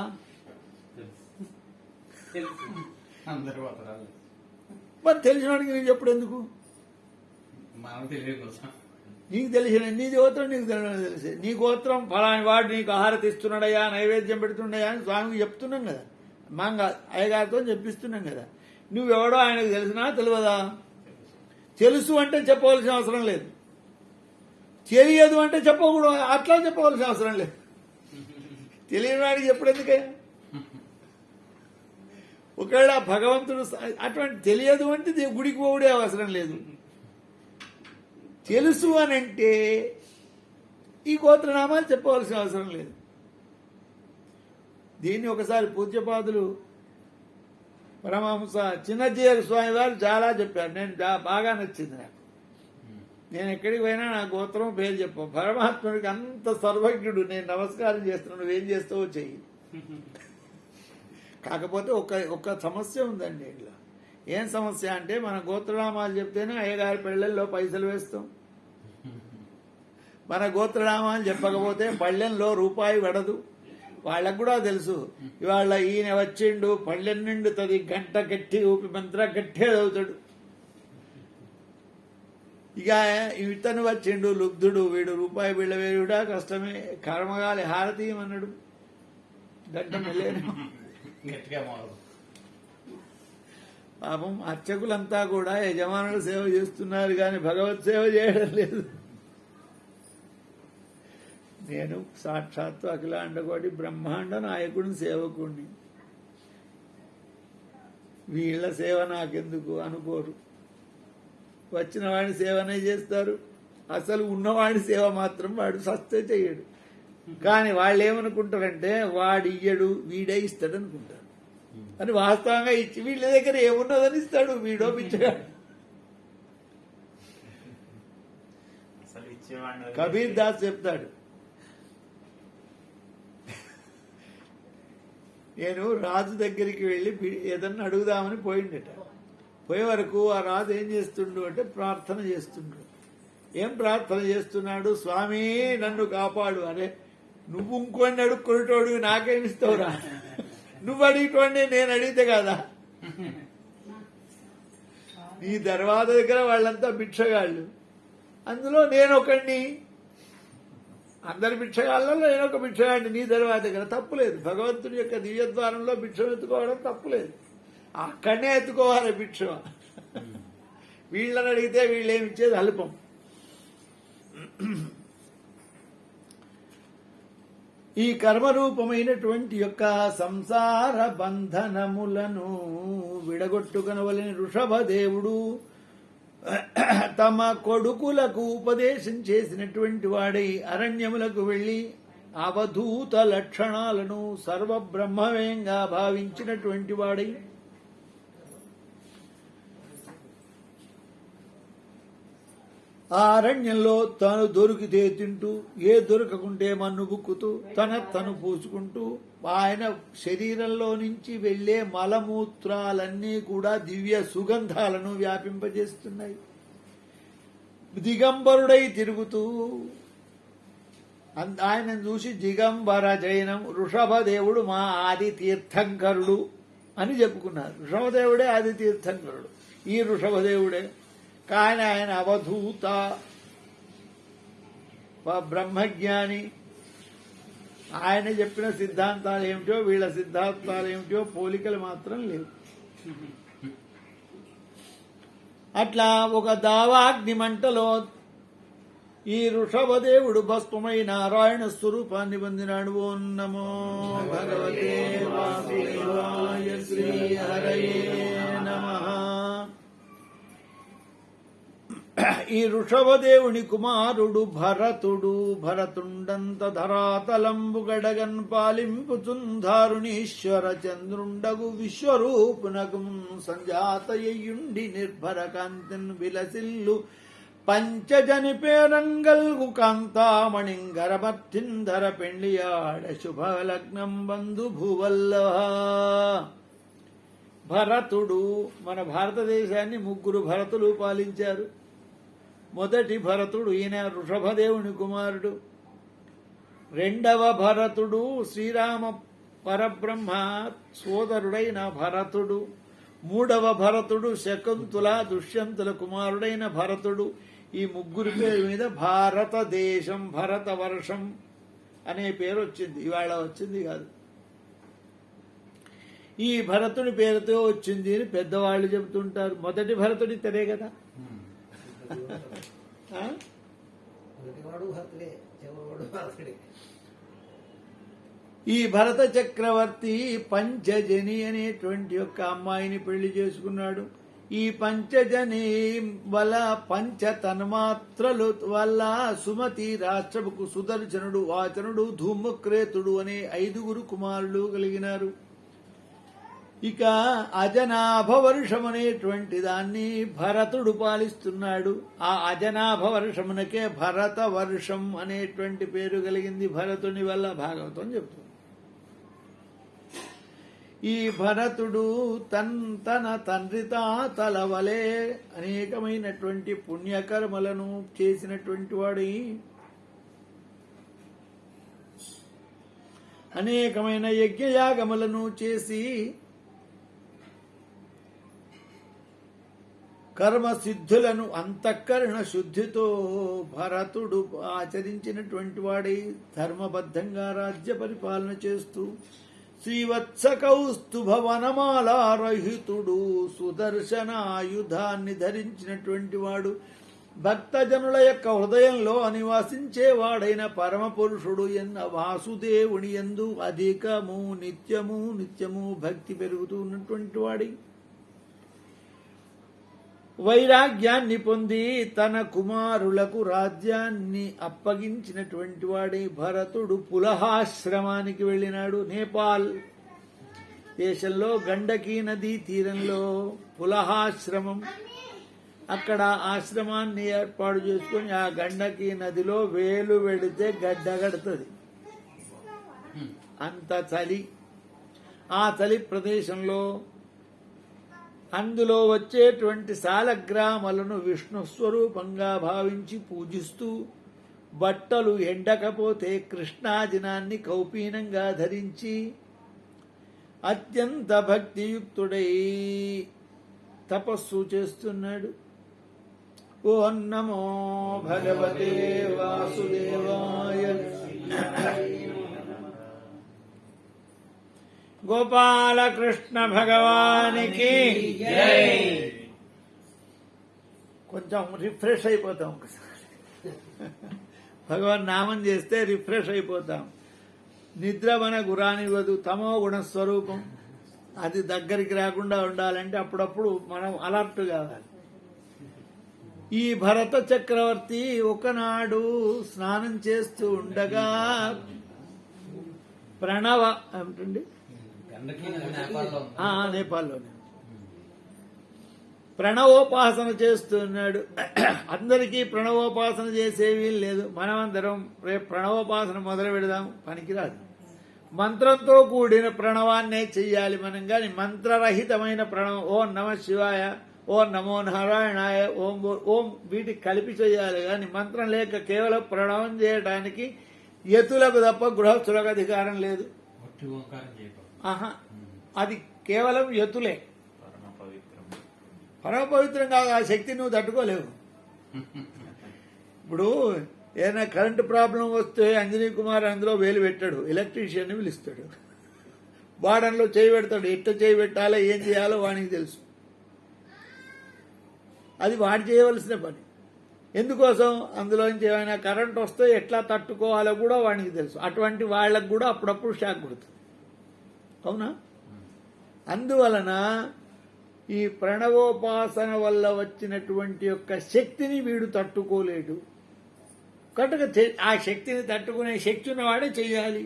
A: మరి తెలిసిన వాడికి నీకు చెప్పుడు ఎందుకు? నీకు తెలిసిన నీ గోత్రం నీకు తెలిసే. నీ గోత్రం ఫలాని వాడు నీకు ఆహారతి ఇస్తున్నాడయా, నైవేద్యం పెడుతున్నాయా అని స్వామికి చెప్తున్నాం కదా, మాంగ అయ్యగారితో చెప్పిస్తున్నాం కదా. నువ్వెవడో ఆయనకు తెలిసినా తెలియదా? తెలుసు అంటే చెప్పవలసిన అవసరం లేదు, తెలియదు అంటే చెప్పకూడదు, అట్లా చెప్పవలసిన అవసరం లేదు. తెలియని వాడికి ఎప్పుడు ఎందుకే? ఒకవేళ భగవంతుడు అటువంటి తెలియదు అంటే గుడికి పోవుడే అవసరం లేదు. తెలుసు అని అంటే ఈ గోత్రనామాలు చెప్పవలసిన అవసరం లేదు. దీన్ని ఒకసారి పూజ్యపాదులు పరమహంస చిన్నజీయర్ స్వామి వారు చాలా చెప్పారు. నేను బాగా నచ్చింది నాకు. నేను ఎక్కడికి పోయినా నా గోత్రం పేరు చెప్పు. పరమాత్ముడికి అంత సర్వజ్ఞుడు, నేను నమస్కారం చేస్తున్నాను, నువ్వేం చేస్తావో చెయ్యి. కాకపోతే ఒక సమస్య ఉందండి ఇట్లా. ఏం సమస్య అంటే మన గోత్రనామాలు చెప్తేనే అయ్యగారి పెళ్లల్లో పైసలు వేస్తాం. మన గోత్రనామాలు చెప్పకపోతే పళ్ళెంలో రూపాయి పడదు. వాళ్ళకు కూడా తెలుసు, ఇవాళ ఈయన వచ్చిండు పళ్ళెం నిండుతుంది, గంట గట్టి ఊపి మంత్ర గట్టే చదువుతాడు. ఇక ఇతను వచ్చిండు లుబ్ధుడు, వీడు రూపాయి బిళ్ళ వేరుడా కష్టమే, కర్మగాలి హారతి అన్నాడు, గంట మెల్లేను. పాపం అర్చకులంతా కూడా యజమానులు సేవ చేస్తున్నారు కానీ భగవత్ సేవ చేయడం లేదు. నేను సాక్షాత్తు అఖిలాండకోటి బ్రహ్మాండ నాయకుడిని, సేవకుడిని. వీళ్ళ సేవ నాకెందుకు అనుకోరు. వచ్చిన వాడి సేవనే చేస్తారు. అసలు ఉన్నవాడి సేవ మాత్రం వాడు సస్తే చెయ్యడు. కానీ వాళ్ళు ఏమనుకుంటారంటే వాడు ఇయ్యడు, వీడే ఇస్తాడు అనుకుంటారు. అని వాస్తవంగా ఇచ్చి వీళ్ళ దగ్గర ఏమున్నదని ఇస్తాడు. వీడో పిచ్చగాడు. కబీర్ దాస్ చెప్తాడు, నేను రాజు దగ్గరికి వెళ్ళి ఏదన్నా అడుగుదామని పోయిండట. పోయే వరకు ఆ రాజు ఏం చేస్తుండు అంటే ప్రార్థన చేస్తుండ్రు. ఏం ప్రార్థన చేస్తున్నాడు? స్వామి నన్ను కాపాడు. అరే నువ్వు ఇంకోని అడుక్కునేటోడు, నాకేమిస్తావురా? నువ్వు అడిగేటోడిని నేను అడిగితే కదా. నీ దర్వాజ దగ్గర వాళ్ళంతా భిక్షగాళ్ళు, అందులో నేనొకడిని. అందరి భిక్షగాళ్ళలో నేనొక భిక్షగాడిని నీ దర్వాజ దగ్గర. తప్పులేదు. భగవంతుని యొక్క దివ్యద్వారంలో భిక్షం ఎత్తుకోవడం తప్పులేదు. అక్కడనే ఎత్తుకోవాలి భిక్ష. వీళ్ళని అడిగితే వీళ్ళేమిచ్చేది అల్పం. ఈ కర్మరూపమైనటువంటి యొక్క సంసార బంధనములను విడగొట్టుకొనవలెని వృషభదేవుడు తమ కొడుకులకు ఉపదేశం చేసినటువంటి వాడై అరణ్యములకు వెళ్లి అవధూత లక్షణాలను సర్వబ్రహ్మమయంగా భావించినటువంటి వాడై ఆ అరణ్యంలో తాను దొరికితే తింటూ, ఏ దొరకకుంటే మన్ను బుక్కుతూ, తను పూసుకుంటూ, ఆయన శరీరంలో నుంచి వెళ్లే మలమూత్రాలన్నీ కూడా దివ్య సుగంధాలను వ్యాపింపజేస్తున్నాయి. దిగంబరుడై తిరుగుతూ ఆయన చూసి దిగంబర జైనం వృషభదేవుడు మా ఆది తీర్థంకరుడు అని చెప్పుకున్నారు. వృషభదేవుడే ఆది తీర్థంకరుడు. ఈ వృషభదేవుడే. కానీ ఆయన అవధూత బ్రహ్మజ్ఞాని. ఆయన చెప్పిన సిద్ధాంతాలు ఏమిటో వీళ్ళ సిద్ధాంతాలు ఏమిటో పోలికలు మాత్రం లేవు. అట్లా ఒక దావాగ్ని మంటలో ఈ వృషభదేవుడు భస్మమై నారాయణ స్వరూపాన్ని పొందినాడు. ఓం నమో భగవతే వాసుదేవాయ శ్రీ హరయే నమః. ఈ వృషభదేవుని కుమారుడు భరతుడు. భరతుండంత ధరాతలంబు గడగన్ పాలింపుచుంధారుణీశ్వర చంద్రుండగు విశ్వరూపునకు సంజాతయ్యుండి నిర్భర కాంతిన్ విలసిల్లు పంచజని పేరంగల్గు కాంతామణింగరమర్థింధర పెండియాడ శుభలగ్నం బంధు భూవల్లభ. భరతుడు మన భారతదేశాన్ని ముగ్గురు భరతులు పాలించారు. మొదటి భరతుడు ఈయన వృషభదేవుని కుమారుడు. రెండవ భరతుడు శ్రీరామ పరబ్రహ్మ సోదరుడైన భరతుడు. మూడవ భరతుడు శకుంతల దుష్యంతుల కుమారుడైన భరతుడు. ఈ ముగ్గురు పేరు మీద భారతదేశం, భరతవర్షం అనే పేరు వచ్చింది. ఇవాళ వచ్చింది కాదు. ఈ భరతుడి పేరుతో వచ్చింది అని పెద్దవాళ్ళు చెబుతుంటారు. మొదటి భరతుడి ఇతడే కదా. ఈ భరత చక్రవర్తి పంచజని అనేటువంటి యొక్క అమ్మాయిని పెళ్లి చేసుకున్నాడు. ఈ పంచజని వల్ల పంచ తన్మాత్రలు వల్ల సుమతి, రాష్ట్రపుకు సుదర్శనుడు, వాచనుడు, ధూమక్రేతుడు అనే 5 కుమారులు కలిగినారు. ఇక అజనాభ వర్షం అనేటువంటి దాన్ని భరతుడు పాలిస్తున్నాడు. ఆ అజనాభ వర్షమునకే భరత వర్షం అనేటువంటి పేరు కలిగింది భరతుని వల్ల భాగవతం చెబుతుంది. ఈ భరతుడు తన తండ్రి తాతల వలె అనేకమైనటువంటి పుణ్యకర్మలను చేసినటువంటి వాడి అనేకమైన యజ్ఞయాగములను చేసి కర్మసిద్ధులను అంతఃకరణ శుద్ధితో భరతుడు ఆచరించినటువంటి వాడై ధర్మబద్ధంగా రాజ్య పరిపాలన చేస్తూ శ్రీవత్స కౌస్తుభ వనమాలారహితుడు సుదర్శన ఆయుధాన్ని ధరించినటువంటి వాడు భక్తజనుల యొక్క హృదయంలో నివాసించేవాడైన పరమపురుషుడు ఎన్న వాసుదేవుని యందు అధికము నిత్యము భక్తి పెరుగుతూ ఉన్నటువంటి వాడి వైరాగ్యాన్ని పొంది తన కుమారులకు రాజ్యాన్ని అప్పగించినటువంటి వాడే భరతుడు పులహాశ్రమానికి వెళ్ళినాడు. నేపాల్ దేశంలో గండకీ నదీ తీరంలో పులహాశ్రమం, అక్కడ ఆశ్రమాన్ని ఏర్పాటు చేసుకుని ఆ గండకీ నదిలో వేలు వెళితే గడ్డ కడుతుంది, అంత చలి. ఆ చలి ప్రదేశంలో అందులో వచ్చేటువంటి సాలగ్రామాలను విష్ణు స్వరూపంగా భావించి పూజిస్తూ బట్టలు ఎండకపోతే కృష్ణాజినాన్ని కౌపీనంగా ధరించి అత్యంత భక్తియుక్తుడై తపస్సు చేస్తున్నాడు. ఓం నమో భగవతే వాసుదేవాయ. గోపాలకృష్ణ భగవానికి కొంచెం రిఫ్రెష్ అయిపోతాం ఒకసారి. భగవాన్ నామం చేస్తే రిఫ్రెష్ అయిపోతాం. నిద్ర మన గురానివ్వదు, తమో గుణ స్వరూపం. అది దగ్గరికి రాకుండా ఉండాలంటే అప్పుడప్పుడు మనం అలర్ట్ కావాలి. ఈ భరత చక్రవర్తి ఒకనాడు స్నానం చేస్తూ ఉండగా ప్రణవ ఏమిటండి నేపాల్లోనే ప్రణవోపాసన చేస్తున్నాడు. అందరికీ ప్రణవోపాసన చేసేవి లేదు. మనమందరం రేపు ప్రణవోపాసన మొదలు పెడదాం, పనికిరాదు. మంత్రంతో కూడిన ప్రణవాన్నే చెయ్యాలి మనం, కానీ మంత్రరహితమైన ప్రణవం ఓం నమ శివాయ, ఓం నమో నారాయణాయ, ఓం వీటికి కలిపి చేయాలి. కానీ మంత్రం లేక కేవలం ప్రణవం చేయడానికి యతులకు తప్ప గృహస్థులకు అధికారం లేదు. ఆహా, అది కేవలం యతులే. పరమ పవిత్రం కాదు, ఆ శక్తి నువ్వు తట్టుకోలేవు. ఇప్పుడు ఏదైనా కరెంటు ప్రాబ్లం వస్తే అంజనీ కుమార్ అందులో వేలు పెట్టాడు, ఎలక్ట్రీషియన్ని పిలుస్తాడు, బాడన్లో చేయి పెడతాడు. ఎట్లా చేయి పెట్టాలో ఏం చేయాలో వానికి తెలుసు. అది వాడు చేయవలసిన పని. ఎందుకోసం అందులోంచి ఏమైనా కరెంట్ వస్తే ఎట్లా తట్టుకోవాలో కూడా వానికి తెలుసు. అటువంటి వాళ్ళకు కూడా అప్పుడప్పుడు షాక్ కొడుతుంది, అవునా? అందువలన ఈ ప్రణవోపాసన వల్ల వచ్చినటువంటి యొక్క శక్తిని వీడు తట్టుకోలేడు. కనుక ఆ శక్తిని తట్టుకునే శక్తి ఉన్నవాడే చెయ్యాలి.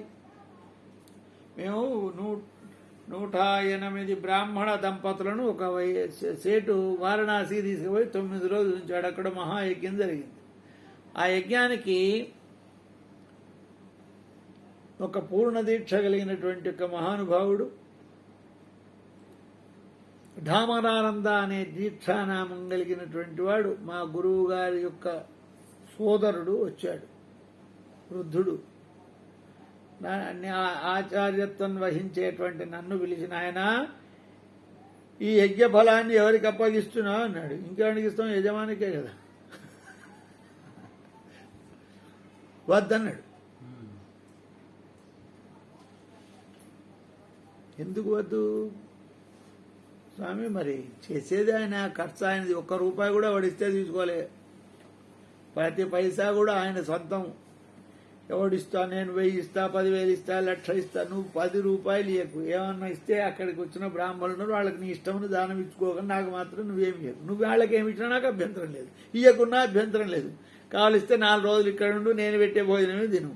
A: మేము 108 బ్రాహ్మణ దంపతులను ఒక సేటు వారణాసి తీసుకుపోయి 9 రోజులు ఉంచాడు. అక్కడ మహాయజ్ఞం జరిగింది. ఆ యజ్ఞానికి ఒక పూర్ణ దీక్ష కలిగినటువంటి ఒక మహానుభావుడు ఢామరానంద అనే దీక్షానామం కలిగినటువంటి వాడు మా గురువు గారి యొక్క సోదరుడు వచ్చాడు. వృద్ధుడు, ఆచార్యత్వం వహించేటువంటి నన్ను పిలిచిన ఆయన, ఈ యజ్ఞ ఫలాన్ని ఎవరికి అప్పగిస్తున్నావు అన్నాడు. ఇంకెవరికి ఇస్తాం? యజమానికే కదా. వద్దన్నాడు. ఎందుకు వద్దు స్వామి? మరి చేసేది ఆయన, ఖర్చు ఆయనది. ₹1 కూడా వాడిస్తే తీసుకోలే. ప్రతి పైసా కూడా ఆయన సొంతం. ఎవడిస్తా, నేను 1000 ఇస్తా, 10,000 ఇస్తా, 1,00,000 ఇస్తా, నువ్వు ₹10 ఇవ్వకు. ఏమన్నా ఇస్తే అక్కడికి వచ్చిన బ్రాహ్మణులు వాళ్ళకి నీ ఇష్టమని దానం ఇచ్చుకోక నాకు మాత్రం నువ్వేమి ఇవ్వకు. నువ్వు వాళ్ళకి ఏమి ఇచ్చినా నాకు అభ్యంతరం లేదు, ఇవ్వకున్నా అభ్యంతరం లేదు. కావలిస్తే 4 రోజులు ఇక్కడ ఉండు, నేను పెట్టే భోజనమే తిను.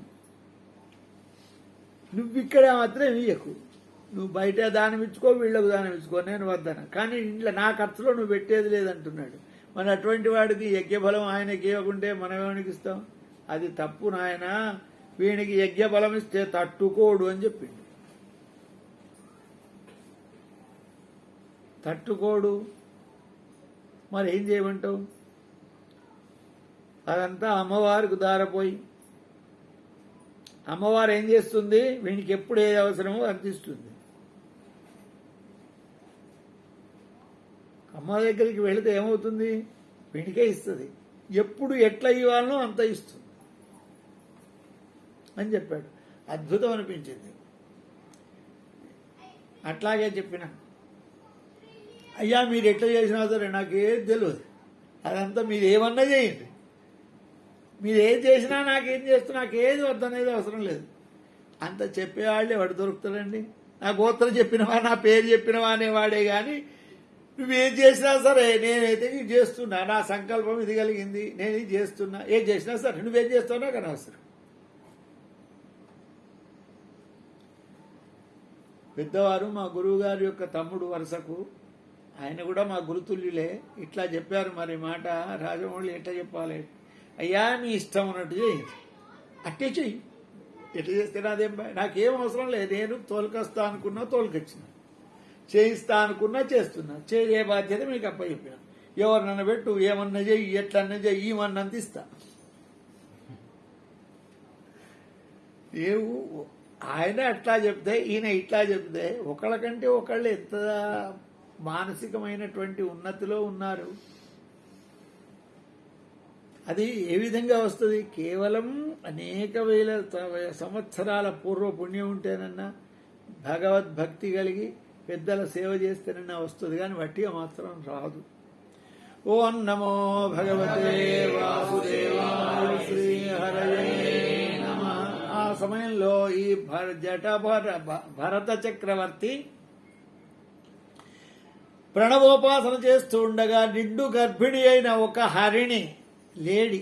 A: నువ్వు ఇక్కడ మాత్రం ఇవ్వకు. నువ్వు బయట దానం ఇచ్చుకో, వీళ్ళకు దానం ఇచ్చుకో, నేను వద్దన. కానీ ఇంట్లో నా ఖర్చులో నువ్వు పెట్టేది లేదంటున్నాడు. మరి అటువంటి వాడికి యజ్ఞఫలం ఆయనకి ఇవ్వకుంటే మనం ఏమనికి ఇస్తాం? అది తప్పు నాయన. వీనికి యజ్ఞఫలం ఇస్తే తట్టుకోడు అని చెప్పిండు. తట్టుకోడు, మరి ఏం చేయమంటావు? అదంతా అమ్మవారికి దారపోయి, అమ్మవారు ఏం చేస్తుంది? వీనికి ఎప్పుడు ఏది అవసరమో అందిస్తుంది. అమ్మ దగ్గరికి వెళితే ఏమవుతుంది? వీడికే ఇస్తుంది. ఎప్పుడు ఎట్లా ఇవ్వాలనో అంత ఇస్తుంది అని చెప్పాడు. అద్భుతం అనిపించింది. అట్లాగే చెప్పిన, అయ్యా మీరు ఎట్లా చేసినా సరే నాకేం తెలియదు, అదంతా మీరు ఏమన్నా చేయండి, మీరు ఏం చేసినా నాకేం చేస్తున్నా నాకేది వద్దనేది అవసరం లేదు. అంత చెప్పేవాళ్ళే వాడు దొరుకుతాడండి. నా గోత్రం చెప్పినవా, నా పేరు చెప్పినవా అనేవాడే కానీ నువ్వేం చేసినా సరే నేనైతే ఇది చేస్తున్నా, నా సంకల్పం ఇది కలిగింది, నేను ఇది చేస్తున్నా, ఏం చేసినా సరే నువ్వేం చేస్తున్నావు కానీ అవసరం. పెద్దవారు మా గురువు గారి యొక్క తమ్ముడు వరుసకు, ఆయన కూడా మా గురుతుల్యులే, ఇట్లా చెప్పారు. మరి మాట రాజమౌళి ఎట్లా చెప్పాలి, అయ్యా నీ ఇష్టం ఉన్నట్టు చేయి, అట్టే చెయ్యి, ఎట్లా చేస్తే నాదేం నాకేం అవసరం లేదు, నేను తోలుకొస్తా అనుకున్నా తోలుకొచ్చిన, చేయిస్తా అనుకున్నా చేస్తున్నా, చేయ బాధ్యత మీకు అప్పచెప్పిన. ఎవరినన్నా పెట్టు, ఏమన్నా చెయ్యి, ఎట్లన్నా చెయ్యి, ఏమన్నంత ఇస్తా. ఆయన అట్లా చెప్తే ఈయన ఇట్లా చెప్తే ఒకళ్ళకంటే ఒకళ్ళు ఎంత మానసికమైనటువంటి ఉన్నతిలో ఉన్నారు. అది ఏ విధంగా వస్తుంది? కేవలం అనేక వేల సంవత్సరాల పూర్వ పుణ్యం ఉంటేనన్నా, భగవద్భక్తి కలిగి పెద్దల సేవ చేస్తేనన్నా వస్తుంది, కానీ వట్టిగా మాత్రం రాదు. ఓం నమో భగవతే వాసుదేవాయ శ్రీ హరయే నమః. ఆ సమయంలో ఈ భరత చక్రవర్తి ప్రణవోపాసన చేస్తూ ఉండగా నిండు గర్భిణి అయిన ఒక హరిణి లేడి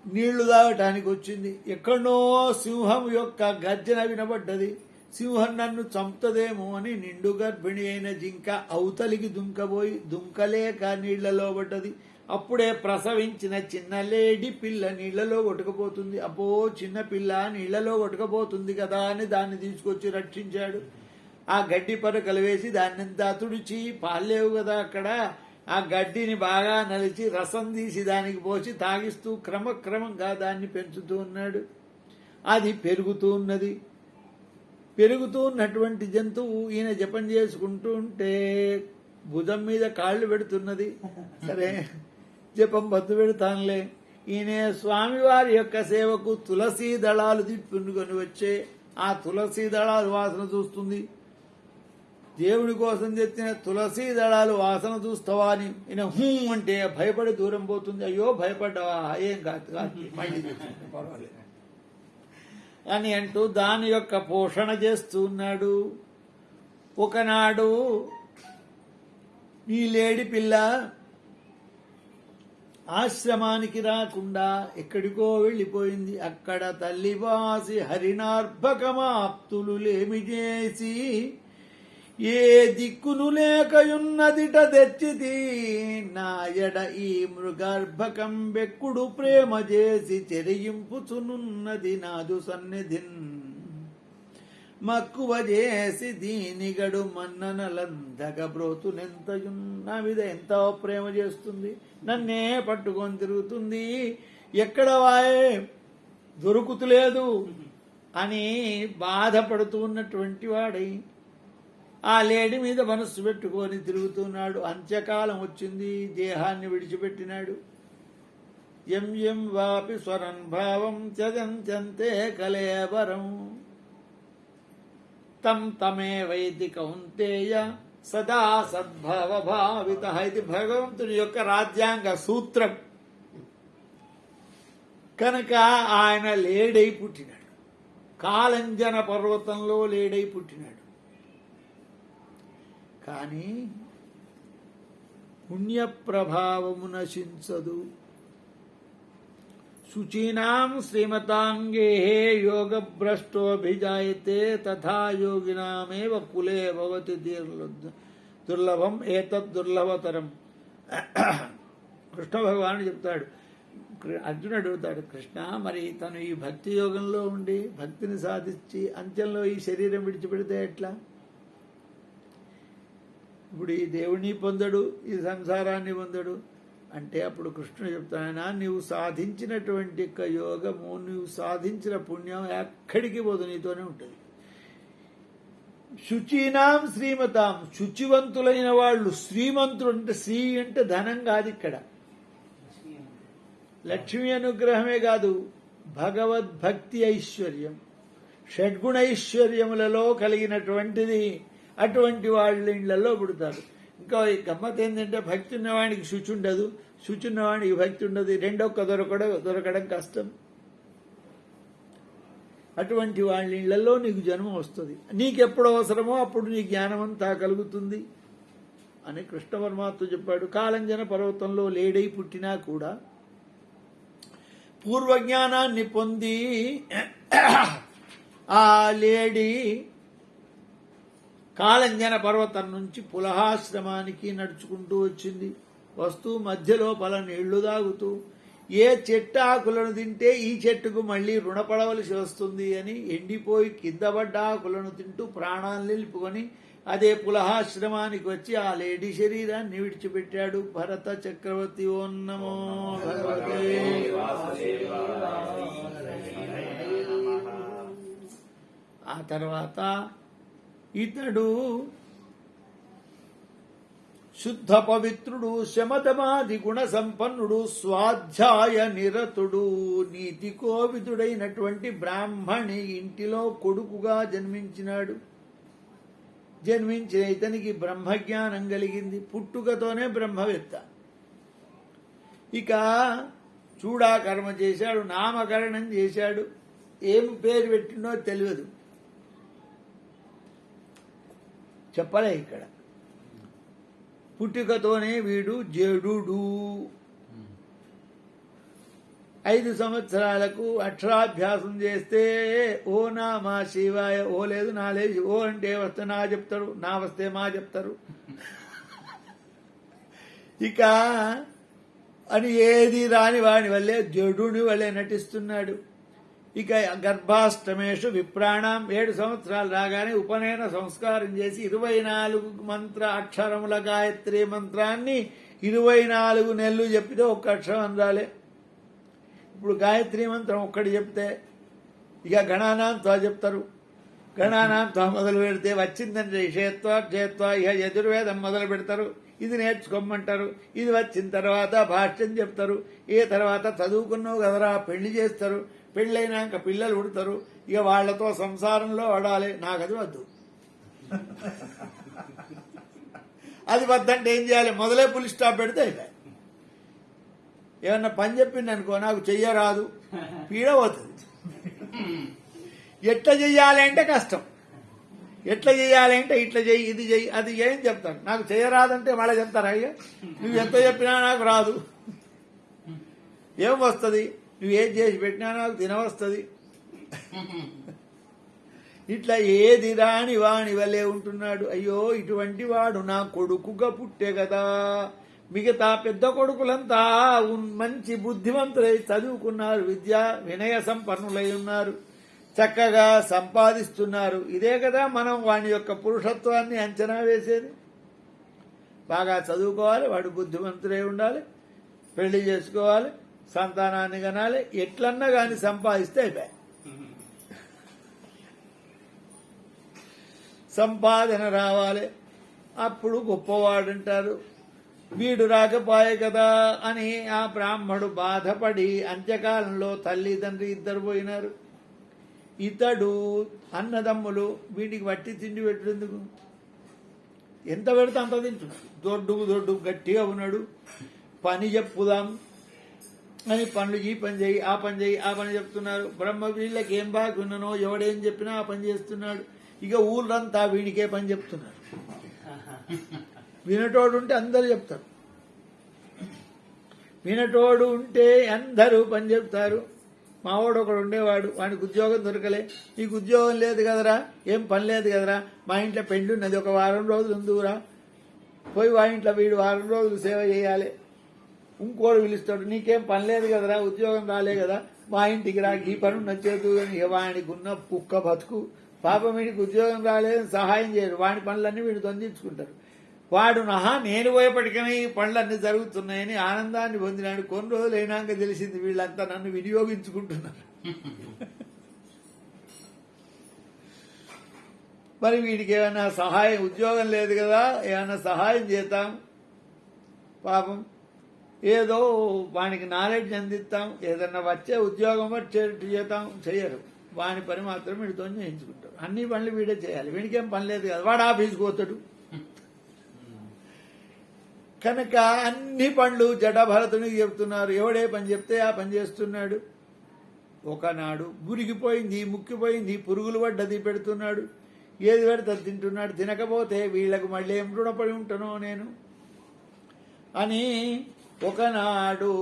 A: నీళ్లు తాగటానికి వచ్చింది. ఎక్కడో సింహం యొక్క గర్జన వినబడ్డది. సింహం నన్ను చంపుతదేమో అని నిండు గర్భిణి అయిన జింక అవతలికి దుంకబోయి దుంకలేక నీళ్లలో పడ్డది. అప్పుడే ప్రసవించిన చిన్న లేడి పిల్ల నీళ్లలో కొట్టుకుపోతుంది. అబ్బో చిన్న పిల్ల నీళ్లలో కొట్టుకుపోతుంది కదా అని దాన్ని తీసుకొచ్చి రక్షించాడు. ఆ గడ్డి పరకలు వేసి దాన్నంతా తుడిచి, పాలేవు కదా అక్కడ, ఆ గడ్డిని బాగా నలిచి రసం తీసి దానికి పోసి తాగిస్తూ క్రమక్రమంగా దాన్ని పెంచుతూ ఉన్నాడు. అది పెరుగుతూ ఉన్నది. పెరుగుతూ ఉన్నటువంటి జంతువు ఈయన జపం చేసుకుంటూ ఉంటే భుజం మీద కాళ్ళు పెడుతున్నది. సరే జపం బద్దు పెడతానులే. ఈయన స్వామివారి యొక్క సేవకు తులసీ దళాలు తిప్పుకొని వచ్చే ఆ తులసీ దళాలు వాసన చూస్తుంది. దేవుడి కోసం తెచ్చిన తులసీ దళాలు వాసన చూస్తావా అని ఈయన హూ అంటే భయపడి దూరం పోతుంది. అయ్యో భయపడ్డావా, ఏం కాదు మళ్ళీ పర్వాలేదు అని అంటూ దాని యొక్క పోషణ చేస్తూ ఉన్నాడు. ఒకనాడు ఈ లేడి పిల్ల ఆశ్రమానికి రాకుండా ఎక్కడికో వెళ్ళిపోయింది. అక్కడ తల్లివాసి హరినార్భకమాప్తులు లేమి చేసి ఏ దిక్కును లేకయున్నదిట తెచ్చితి నాయడ ఈ మృగర్భకం బెక్కుడు ప్రేమ చేసి చెరియింపుచునున్నది నాదు సన్నిధిన్ మక్కువ చేసి దీనిగడు మన్ననలందగ బ్రోతునెంతయున్న మీద ఎంత ప్రేమ చేస్తుంది, నన్నే పట్టుకొని తిరుగుతుంది, ఎక్కడ వాయే దొరుకుతులేదు అని బాధపడుతూ ఉన్నటువంటి వాడై ఆ లేడి మీద మనస్సు పెట్టుకొని తిరుగుతున్నాడు. అంత్యకాలం వచ్చింది, దేహాన్ని విడిచిపెట్టినాడు. ఎం వాపి స్వరన్ భావం చదంతే కలేవరం తం తమే వైది కౌంతేయ సదా సద్భవ భావిత. ఇది భగవంతుని యొక్క రాజ్యాంగ సూత్రం కనుక ఆయన లేడై పుట్టినాడు. కాలంజన పర్వతంలో లేడై పుట్టినాడు. కానీ పుణ్యప్రభావము నశించదు. శుచీనాం శ్రీమతాంగే యోగభ్రష్టోభిజాయతే తథా యోగినామేవ కులే భవతి దుర్లభం ఏతద్దుర్లభతరం. కృష్ణ భగవానుడు చెప్తాడు. అర్జునుడు అడుగుతాడు, కృష్ణ మరి తను ఈ భక్తి యోగంలో ఉండి భక్తిని సాధించి అంత్యంలో ఈ శరీరం విడిచిపెడితే ఎట్లా? ఇప్పుడు ఈ దేవుణ్ణి పొందడు, ఈ సంసారాన్ని పొందడు అంటే అప్పుడు కృష్ణుడు చెప్తానైనా నీవు సాధించినటువంటి యొక్క యోగము, నీవు సాధించిన పుణ్యం ఎక్కడికి పోదు, నీతోనే ఉంటుంది. శుచీనాం శ్రీమతాం, శుచివంతులైన వాళ్ళు. శ్రీమంతుడు అంటే శ్రీ అంటే ధనం కాదు, ఇక్కడ లక్ష్మీ అనుగ్రహమే కాదు, భగవద్భక్తి ఐశ్వర్యం, షడ్గుణ ఐశ్వర్యములలో కలిగినటువంటిది. అటువంటి వాళ్ళ ఇళ్లలో పుడతారు. ఇంకా ఈ గమ్మత్ ఏంటంటే భక్తి ఉన్నవాడికి శుచి ఉండదు, శుచి ఉన్నవాడికి భక్తి ఉండదు, రెండొక్క దొరకడం కష్టం. అటువంటి వాళ్ళ ఇళ్లలో నీకు జన్మ వస్తుంది. నీకెప్పుడు అవసరమో అప్పుడు నీ జ్ఞానం అంతా కలుగుతుంది అని కృష్ణ పరమాత్మ చెప్పాడు. కాలంజన పర్వతంలో లేడై పుట్టినా కూడా పూర్వజ్ఞానాన్ని పొంది ఆ లేడీ కాలంజన పర్వతం నుంచి పులహాశ్రమానికి నడుచుకుంటూ వచ్చింది. వస్తూ మధ్యలో పల నీళ్లు తాగుతూ ఏ చెట్టు ఆకులను తింటే ఈ చెట్టుకు మళ్లీ రుణపడవలసి వస్తుంది అని ఎండిపోయి కింద పడ్డ ఆకులను తింటూ ప్రాణాలు నిలుపుకొని అదే పులహాశ్రమానికి వచ్చి ఆ లేడీ శరీరాన్ని విడిచిపెట్టాడు భరత చక్రవర్తి. ఓం నమో భగవతే. ఆ తర్వాత ఇతడు శుద్ధ పవిత్రుడు, శమదమాది గుణ సంపన్నుడు, స్వాధ్యాయ నిరతుడు, నీతి కోవిదుడైనటువంటి బ్రాహ్మణి ఇంటిలో కొడుకుగా జన్మించినాడు. జన్మించిన ఇతనికి బ్రహ్మజ్ఞానం కలిగింది. పుట్టుకతోనే బ్రహ్మవేత్త. ఇక చూడాకర్మ చేశాడు, నామకరణం చేశాడు. ఏం పేరు పెట్టిండో తెలియదు, చెప్పలే ఇక్కడ. పుట్టుకతోనే వీడు జడుడు. 5 సంవత్సరాలకు అక్షరాభ్యాసం చేస్తే ఓ నా మా శివాయ, ఓ లేదు నా లేదు, ఓ అంటే వస్తే నా చెప్తారు, నా వస్తే మా చెప్తారు. ఇక అని ఏది రాని వాడి వల్లే జడుని వల్లే నటిస్తున్నాడు. ఇక గర్భాష్టమేషు విప్రాణం 7 సంవత్సరాలు రాగానే ఉపనయన సంస్కారం చేసి 24 మంత్ర అక్షరముల గాయత్రి మంత్రాన్ని 24 నెలలు చెప్పితే ఒక్క అక్షరం అందాలే. ఇప్పుడు గాయత్రి మంత్రం ఒక్కటి చెప్తే ఇక గణానాంతో చెప్తారు. గణానాంతో మొదలు పెడితే వచ్చిందంటే క్షేత్వ ఇక యజుర్వేదం మొదలు పెడతారు. ఇది నేర్చుకోమంటారు. ఇది వచ్చిన తర్వాత భాష్యం చెప్తారు. ఏ తర్వాత చదువుకున్నావు కదరా పెళ్లి చేస్తారు. పెళ్ళైనాక పిల్లలు పుడతారు. ఇక వాళ్లతో సంసారంలో పడాలి. నాకు అది వద్దు. అది వద్దంటే ఏం చేయాలి? మొదలే పులి స్టాప్ పెడితే ఏమన్నా పని చెప్పింది అనుకో, నాకు చెయ్యరాదు, పీడ పోతుంది. ఎట్లా చెయ్యాలి అంటే కష్టం. ఎట్లా చెయ్యాలి అంటే ఇట్లా చెయ్యి, ఇది చెయ్యి, అది ఏం చెప్తాను. నాకు చెయ్యరాదంటే మళ్ళీ చెప్తారా? అయ్యా నువ్వు ఎంత చెప్పినా నాకు రాదు. ఏం వస్తుంది? నువ్వు ఏం చేసి పెట్టినా నాకు తినవస్తుంది. ఇట్లా ఏది రాని వాణి వల్లే ఉంటున్నాడు. అయ్యో ఇటువంటి వాడు నా కొడుకుగా పుట్టే కదా. మిగతా పెద్ద కొడుకులంతా మంచి బుద్ధిమంతులై చదువుకున్నారు, విద్యా వినయ సంపన్నులై ఉన్నారు, చక్కగా సంపాదిస్తున్నారు. ఇదే కదా మనం వాని యొక్క పురుషత్వాన్ని అంచనా వేసేది. బాగా చదువుకోవాలి, వాడు బుద్ధిమంతులై ఉండాలి, పెళ్లి చేసుకోవాలి, సంతానాన్ని కనాలి, ఎట్లన్నా కానీ సంపాదిస్తే అయిపోయి. సంపాదన రావాలి, అప్పుడు గొప్పవాడంటారు. వీడు రాకపోయే కదా అని ఆ బ్రాహ్మడు బాధపడి అంత్యకాలంలో తల్లిదండ్రి ఇద్దరు పోయినారు. ఇతడు అన్నదమ్ములు వీడికి వట్టి తిండి పెట్టేందుకు ఎంత పెడితే అంత తింటున్నాడు. దొడ్డు గట్టిగా ఉన్నాడు. పని చెప్పుదాం అని పనులు, ఈ పని చేయి, ఆ పని చేయి, ఆ పని చెప్తున్నారు. బ్రహ్మ వీళ్ళకి ఏం బాగా ఉన్నానో ఎవడేం చెప్పినా ఆ పని చేస్తున్నాడు. ఇక ఊళ్ళంతా వీడికే పని చెప్తున్నారు. వినటోడు ఉంటే అందరూ చెప్తారు, వినటోడు ఉంటే అందరూ పని చెప్తారు. మావాడు ఒకడు ఉండేవాడు, వాడికి ఉద్యోగం దొరకలే. నీకు ఉద్యోగం లేదు కదరా, ఏం పని లేదు కదరా, మా ఇంట్లో పెళ్లి ఉన్నది, ఒక వారం రోజులు ఉందిరా, పోయి వాడి ఇంట్లో వీడు వారం రోజులు సేవ చేయాలి. ఇంకోడు పిలుస్తాడు, నీకేం పని లేదు కదరా, ఉద్యోగం రాలే కదా, మా ఇంటికి రా, ఈ పని నచ్చేదు అని. వాడికి ఉన్న కుక్క బతుకు పాపం, వీడికి ఉద్యోగం రాలేదని సహాయం చేయరు. వాడి పనులన్నీ వీడు తొందించుకుంటారు. వాడు నేను పోయేపటికనే ఈ పనులన్నీ జరుగుతున్నాయని ఆనందాన్ని పొందినాడు. కొన్ని రోజులు అయినాక తెలిసింది వీళ్ళంతా నన్ను వినియోగించుకుంటున్నారు. మరి వీడికి ఏమైనా సహాయం, ఉద్యోగం లేదు కదా, ఏమైనా సహాయం చేద్దాం, పాపం ఏదో వానికి నాలెడ్జ్ అందిస్తాం, ఏదన్నా వచ్చే ఉద్యోగం వచ్చేట్టు చేద్దాం, చెయ్యరు. వాని పని మాత్రం వీడితో చేయించుకుంటారు. అన్ని పనులు వీడే చేయాలి. వీడికేం పని లేదు కదా, వాడు ఆఫీస్కి పోతాడు. కనుక అన్ని పనులు జటాభరతునికి చెప్తున్నారు. ఎవడే పని చెప్తే ఆ పని చేస్తున్నాడు. ఒకనాడు గురిగిపోయింది, ముక్కిపోయింది, పురుగులు పడ్డది పెడుతున్నాడు. ఏది పెడితే తింటున్నాడు. తినకపోతే వీళ్లకు మళ్ళీ ఏం రుణపడి ఉంటానో నేను అని ఒకనాడు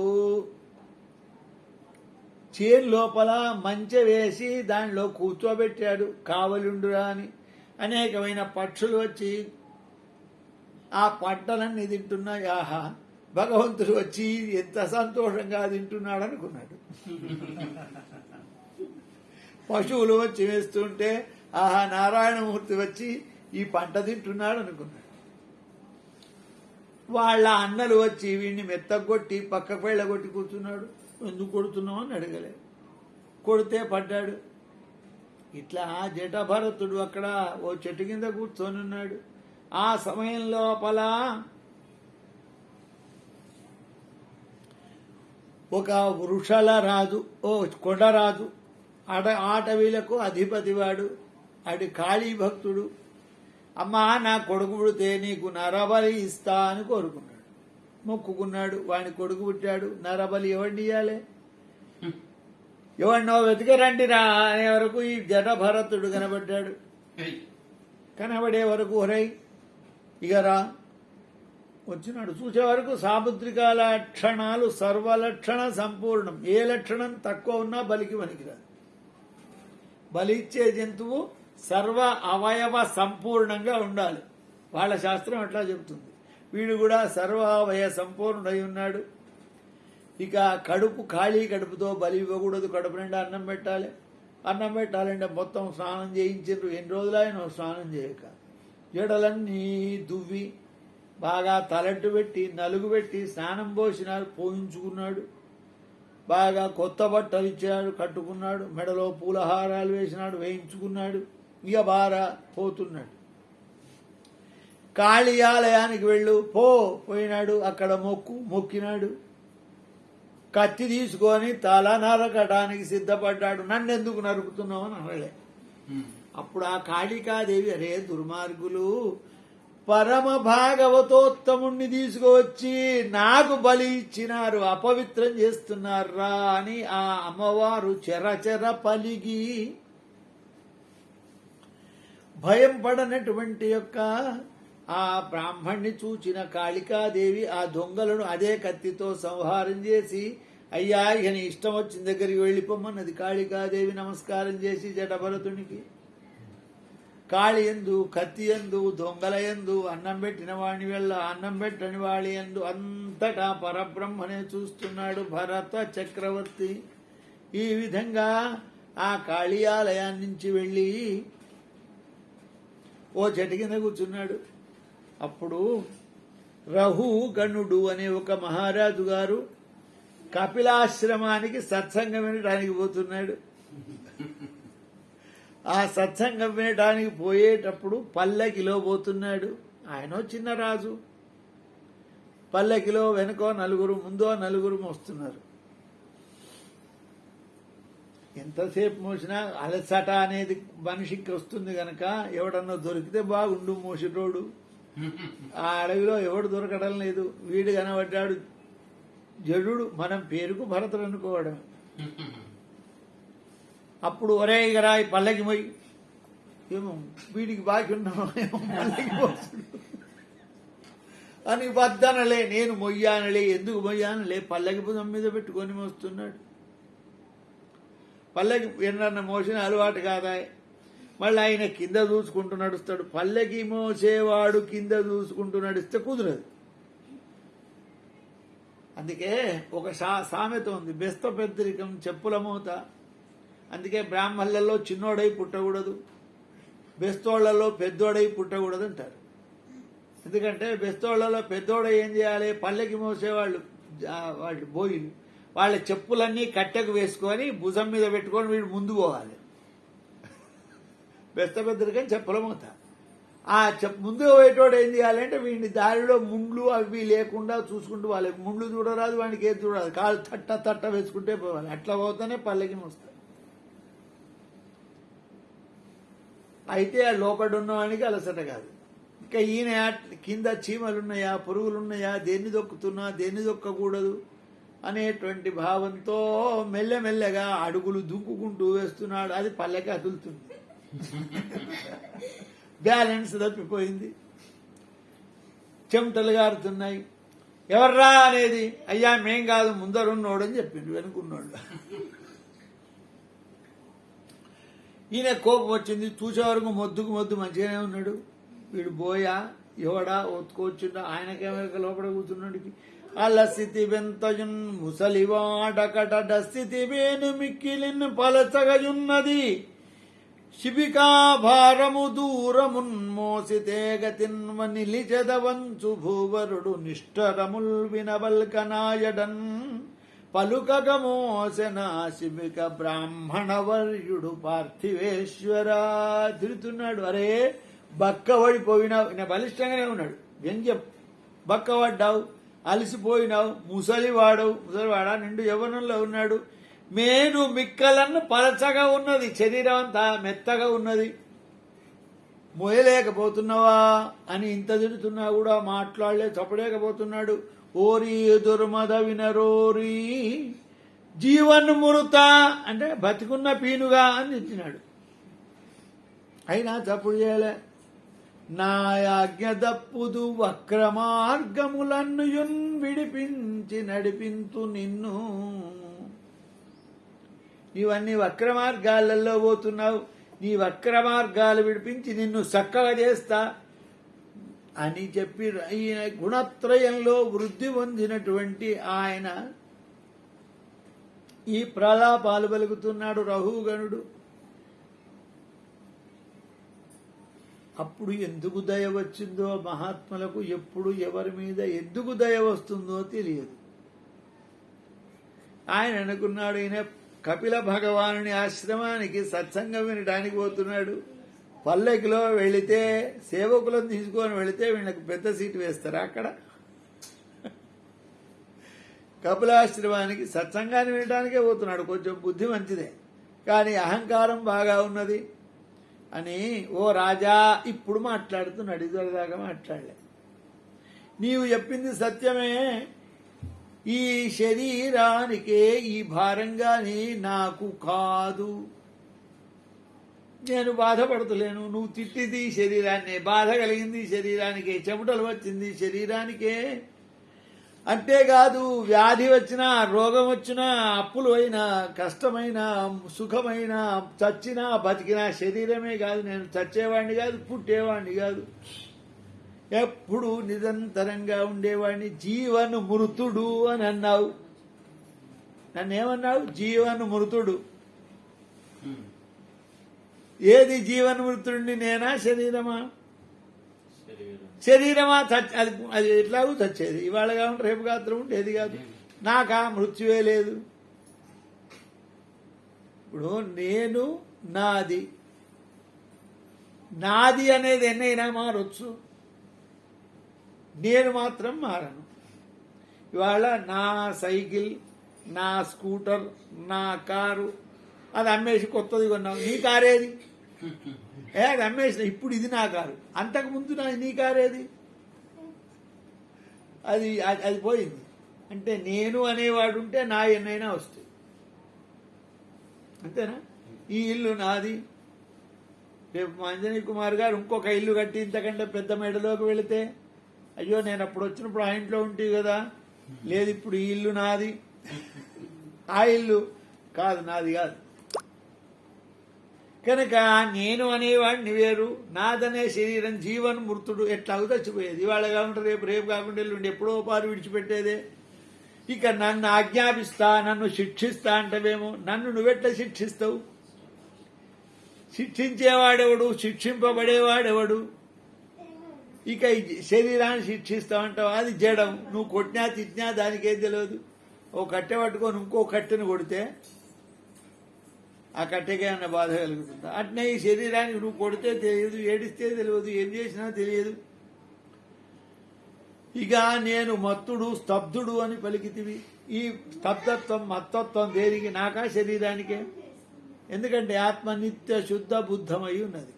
A: చేను లోపల మంచె వేసి దానిలో కూర్చోబెట్టాడు. కావలుండురా అని అనేకమైన పక్షులు వచ్చి ఆ పంటలన్నీ తింటున్నాయి. ఆహా, భగవంతుడు వచ్చి ఎంత సంతోషంగా తింటున్నాడు అనుకున్నాడు. పశువులు వచ్చి వేస్తుంటే ఆహా, నారాయణమూర్తి వచ్చి ఈ పంట తింటున్నాడు అనుకున్నాడు. వాళ్ళ అన్నలు వచ్చి వీడిని మెత్తగొట్టి పక్కకు వెళ్ళగొట్టి కూర్చున్నాడు. ఎందుకు కొడుతున్నావు అని అడగలే. కొడితే పడ్డాడు. ఇట్లా జటభరతుడు అక్కడ ఓ చెట్టు కింద కూర్చొని ఉన్నాడు. ఆ సమయం లోపల ఒక వృషల రాజు, ఓ కొండరాజు, ఆటవీలకు అధిపతివాడు, అడి కాళీ భక్తుడు. అమ్మా, నా కొడుకు పుడితే నీకు నరబలి ఇస్తా అని కోరుకున్నాడు. మొక్కుకున్నాడు. వాడిని కొడుకు పుట్టాడు. నరబలి ఎవరిని ఇయ్యాలి? ఎవరినో వెతికరండిరా అనే వరకు ఈ జటభరతుడు కనబడ్డాడు. కనబడే వరకు ఒరై ఇగరా వచ్చినాడు. చూసే వరకు సాముద్రిక లక్షణాలు సర్వలక్షణ సంపూర్ణం. ఏ లక్షణం తక్కువ ఉన్నా బలికి పనికిరాదు. బలి ఇచ్చే జంతువు సర్వ అవయవ సంపూర్ణంగా ఉండాలి. వాళ్ళ శాస్త్రం అట్లా చెబుతుంది. వీడు కూడా సర్వావయ సంపూర్ణుడై ఉన్నాడు. ఇక కడుపు ఖాళీ కడుపుతో బలి ఇవ్వకూడదు. కడుపు నిండా అన్నం పెట్టాలి. అన్నం పెట్టాలంటే మొత్తం స్నానం చేయించారు. ఎన్ని రోజులైనా స్నానం చేయక జడలన్నీ దువ్వి బాగా తలట్టు పెట్టి నలుగు పెట్టి స్నానం పోసినాడు. పోయించుకున్నాడు. బాగా కొత్త బట్టలు ఇచ్చాడు, కట్టుకున్నాడు. మెడలో పూలహారాలు వేసినాడు, వేయించుకున్నాడు. ఇక బాగా పోతున్నాడు. కాళీ ఆలయానికి పోయినాడు. అక్కడ మొక్కినాడు. కత్తి తీసుకొని తల నరకటానికి సిద్ధపడ్డాడు. నన్నెందుకు నరుకుతున్నావు అని అనలే. అప్పుడు ఆ కాళికాదేవి, అరే దుర్మార్గులు, పరమ భాగవతోత్తముణ్ణి తీసుకువచ్చి నాకు బలి ఇచ్చినారు, అపవిత్రం చేస్తున్నారా అని ఆ అమ్మవారు చెరచెర పలిగి భయం పడనటువంటి యొక్క ఆ బ్రాహ్మణ్ణి చూచిన కాళికాదేవి ఆ దొంగలను అదే కత్తితో సంహారం చేసి, అయ్యా ఇక నీ ఇష్టం వచ్చిన దగ్గరికి వెళ్ళిపోమన్నది. కాళికాదేవి నమస్కారం చేసి జటభరతునికి కాళి ఎందు, కత్తి ఎందు, దొంగల ఎందు, అన్నం పెట్టిన వాణి వెళ్ళ అన్నం పెట్టని వాడి ఎందు అంతటా పరబ్రహ్మనే చూస్తున్నాడు భరత చక్రవర్తి. ఈ విధంగా ఆ కాళీ ఆలయాన్ని నుంచి వెళ్ళి ఓ చెట్టు కింద కూర్చున్నాడు. అప్పుడు రహుగణుడు అనే ఒక మహారాజు గారు కపిలాశ్రమానికి సత్సంగం వినడానికి పోతున్నాడు. ఆ సత్సంగం వినడానికి పోయేటప్పుడు పల్లకిలో పోతున్నాడు. ఆయన చిన్న రాజు. పల్లకిలో వెనుకో నలుగురు, ముందో నలుగురు మోస్తున్నారు. ఎంతసేపు మోసినా అలసట అనేది మనిషికి వస్తుంది గనక ఎవడన్నా దొరికితే బాగుండు మోసిటోడు. ఆ అడవిలో ఎవడు దొరకడం లేదు. వీడు కనబడ్డాడు జడుడు, మనం పేరుకు భరతుడు అనుకోవడం. అప్పుడు ఒరే గరా ఈ పల్లకి మొయ్యి, ఏమో వీడికి బాకి ఉన్నామో ఏమో పల్లకి మోసుడు అని వద్దనలే. నేను మొయ్యానలే. ఎందుకు మొయ్యానలే? పల్లకి భుజం మీద పెట్టుకొని మోస్తున్నాడు. పల్లకి ఎన్నన్న మోసిన అలవాటు కాదా? మళ్ళీ ఆయన కింద చూసుకుంటూ నడుస్తాడు. పల్లకి మోసేవాడు కింద చూసుకుంటూ నడిస్తే కుదరదు. అందుకే ఒక సామెత ఉంది, బెస్త పెద్దరికం చెప్పుల మూత. అందుకే బ్రాహ్మణులలో చిన్నోడై పుట్టకూడదు, బెస్తోళ్లలో పెద్దోడై పుట్టకూడదు అంటారు. ఎందుకంటే బెస్తోళ్లలో పెద్దోడై ఏం చేయాలి? పల్లకి మోసేవాళ్ళు వాళ్ళు బోయిలు వాళ్ళ చెప్పులన్నీ కట్టెకు వేసుకొని భుజం మీద పెట్టుకొని వీడు ముందు పోవాలి. బెస్త పెద్దరికని చెప్పుల మూత. ఆ ముందు పోయేటోడు ఏం చేయాలంటే వీడిని దారిలో ముండ్లు అవి లేకుండా చూసుకుంటూ వాళ్ళకి ముండ్లు చూడరాదు, వాడికి ఏది చూడరాదు, కాళ్ళు తట్ట వేసుకుంటే పోవాలి. అట్లా పోతేనే పల్లకి మోస్తారు. అయితే ఆ లోపల ఉన్నవానికి అలసట కాదు. ఇంకా ఈయన కింద చీమలున్నాయా, పురుగులున్నాయా, దేన్ని దొక్కుతున్నా, దేన్ని దొక్కకూడదు అనేటువంటి భావంతో మెల్లమెల్లగా అడుగులు దుంకుకుంటూ వేస్తున్నాడు. అది పల్లెకి అదులుతుంది. బ్యాలెన్స్ తప్పిపోయింది. చెమటలు గారుతున్నాయి. ఎవర్రా అనేది, అయ్యా మేం కాదు ముందరున్నోడు అని చెప్పిండు వెనుకున్నోడు. ఈయన కోపం వచ్చింది. చూసేవరకు మొద్దుకు మొద్దు మంచిగానే ఉన్నాడు. వీడు బోయా ఎవడా ఒత్తుకొచ్చిండో ఆయనకేమో లోపల కూర్చున్నాడికి. అలస్థితి బెంతయున్ ముసలివాడకట డస్థితి వేను మిక్కిలిన్ పలచగయున్నది శిబికా భారము దూరమున్ మోసితేగతిన్వ నిలిచెదవంచు భూవరుడు నిష్టరముల్ వినవల్కనాయడన్ పలుకగ మోసెన శిబిక బ్రాహ్మణవర్యుడు పార్థివేశ్వరా. తిరుగుతున్నాడు. అరే బక్కబడిపోయినావు. ఈయన బలిష్టంగానే ఉన్నాడు. వ్యంగ్యం. బక్కబడ్డావు, అలసిపోయినావు, ముసలివాడా నిండు యవ్వనంలో ఉన్నాడు. మేను మిక్కలన్ను పలచగా ఉన్నది, శరీరం అంతా మెత్తగా ఉన్నది, మోయలేకపోతున్నావా అని ఇంత తిడుతున్నా కూడా చెప్పలేకపోతున్నాడు. ఓరి దుర్మద వినరోరి జీవన్ మృత అంటే బతికున్న పీనుగా అని తిట్టినాడు. అయినా తప్పుడు చేయలే. నా యాజ్ఞ దప్పుదు వక్ర మార్గములన్నుయున్ విడిపించి నడిపింతు నిన్ను. నీవన్నీ వక్ర మార్గాలలో పోతున్నావు, నీ వక్ర మార్గాలు విడిపించి నిన్ను చక్కగా చేస్తా అని చెప్పి ఈయన గుణత్రయంలో వృద్ధి పొందినటువంటి ఆయన ఈ ప్రలాపాలు పలుకుతున్నాడు రహుగణుడు. అప్పుడు ఎందుకు దయ వచ్చిందో మహాత్ములకు ఎప్పుడు ఎవరి మీద ఎందుకు దయ వస్తుందో తెలియదు. ఆయన అనుకున్నాడు, ఈయన కపిల భగవానుని ఆశ్రమానికి సత్సంగం వినడానికి పోతున్నాడు. పల్లెకిలో వెళితే సేవకులను తీసుకొని వెళితే వీళ్ళకి పెద్ద సీటు వేస్తారా అక్కడ? కపిలాశ్రమానికి సత్సంగాన్ని వినడానికే పోతున్నాడు. కొంచెం బుద్ధి మంచిదే, కానీ అహంకారం బాగా ఉన్నది అని. ఓ రాజా ఇప్పుడు మాట్లాడుతున్నాడు, ఇదివరదాకా మాట్లాడలే. నీవు చెప్పింది సత్యమే. ఈ శరీరానికే ఈ భారంగాని నాకు కాదు. నేను బాధపడతలేను. నువ్వు తిట్టింది శరీరాన్నే, బాధ కలిగింది శరీరానికే, చెమటలు వచ్చింది శరీరానికే. అంతేకాదు వ్యాధి వచ్చినా, రోగం వచ్చినా, అప్పులు అయినా, కష్టమైనా, సుఖమైనా, చచ్చినా బతికినా శరీరమే కాదు. నేను చచ్చేవాడిని కాదు, పుట్టేవాడిని కాదు, ఎప్పుడు నిరంతరంగా ఉండేవాడిని. జీవను మృతుడు అని అన్నావు. నన్నేమన్నావు? జీవను మృతుడు. ఏది జీవను మృతుడిని, నేనా శరీరమా? శరీరమా అది ఎట్లాగూ చచ్చేది. ఇవాళ కాకుండా రేపు గాత్రం ఉండేది కాదు. నాకా మృత్యువే లేదు. ఇప్పుడు నేను నాది అనేది ఎన్నైనా మారొచ్చు, నేను మాత్రం మారను. ఇవాళ నా సైకిల్, నా స్కూటర్, నా కారు అది అమ్మేసి కొత్తది కొన్నావు. నీ కారేది? అది అమ్మేసిన. ఇప్పుడు ఇది నా కారు. అంతకుముందు నీ కారేది? అది పోయింది. అంటే నేను అనేవాడు ఉంటే నా ఎన్నైనా వస్తాయి. అంతేనా? ఈ ఇల్లు నాది. రేపు మా అంజనీ కుమార్ గారు ఇంకొక ఇల్లు కట్టి ఇంతకంటే పెద్ద మేడలోకి వెళితే, అయ్యో నేను అప్పుడు వచ్చినప్పుడు ఆ ఇంట్లో ఉంటే కదా, లేదు ఇప్పుడు ఈ ఇల్లు నాది. ఆ ఇల్లు కాదు, నాది కాదు. కనుక నేను అనేవాడిని వేరు, నాదనే శరీరం జీవన్ మృతుడు ఎట్లాగూ చచ్చిపోయేది. ఇవాళ కాకుండా రేపు కాకుండా ఎల్లుండి ఎప్పుడో పారు విడిచిపెట్టేదే. ఇక నన్ను ఆజ్ఞాపిస్తా, నన్ను శిక్షిస్తా అంటవేమో. నన్ను నువ్వెట్లా శిక్షిస్తావు? శిక్షించేవాడెవడు? శిక్షింపబడేవాడెవడు? ఇక శరీరాన్ని శిక్షిస్తావంటావు, అది జడం. నువ్వు కొట్టినా తిట్టినా దానికేం తెలియదు. ఓ కట్టె పట్టుకొని ఇంకో కట్టెను కొడితే ఆ కట్టెకే అన్న బాధ కలుగుతుంది. అట్నే ఈ శరీరానికి నువ్వు కొడితే తెలియదు, ఏడిస్తే తెలియదు, ఏం చేసినా తెలియదు. ఇక నేను మత్తుడు, స్తబ్దుడు అని పలికితివి. ఈ స్తబ్దత్వం, మత్తత్వం దేనికి? నాకా శరీరానికే? ఎందుకంటే ఆత్మ నిత్య శుద్ధ బుద్ధమై ఉన్నది.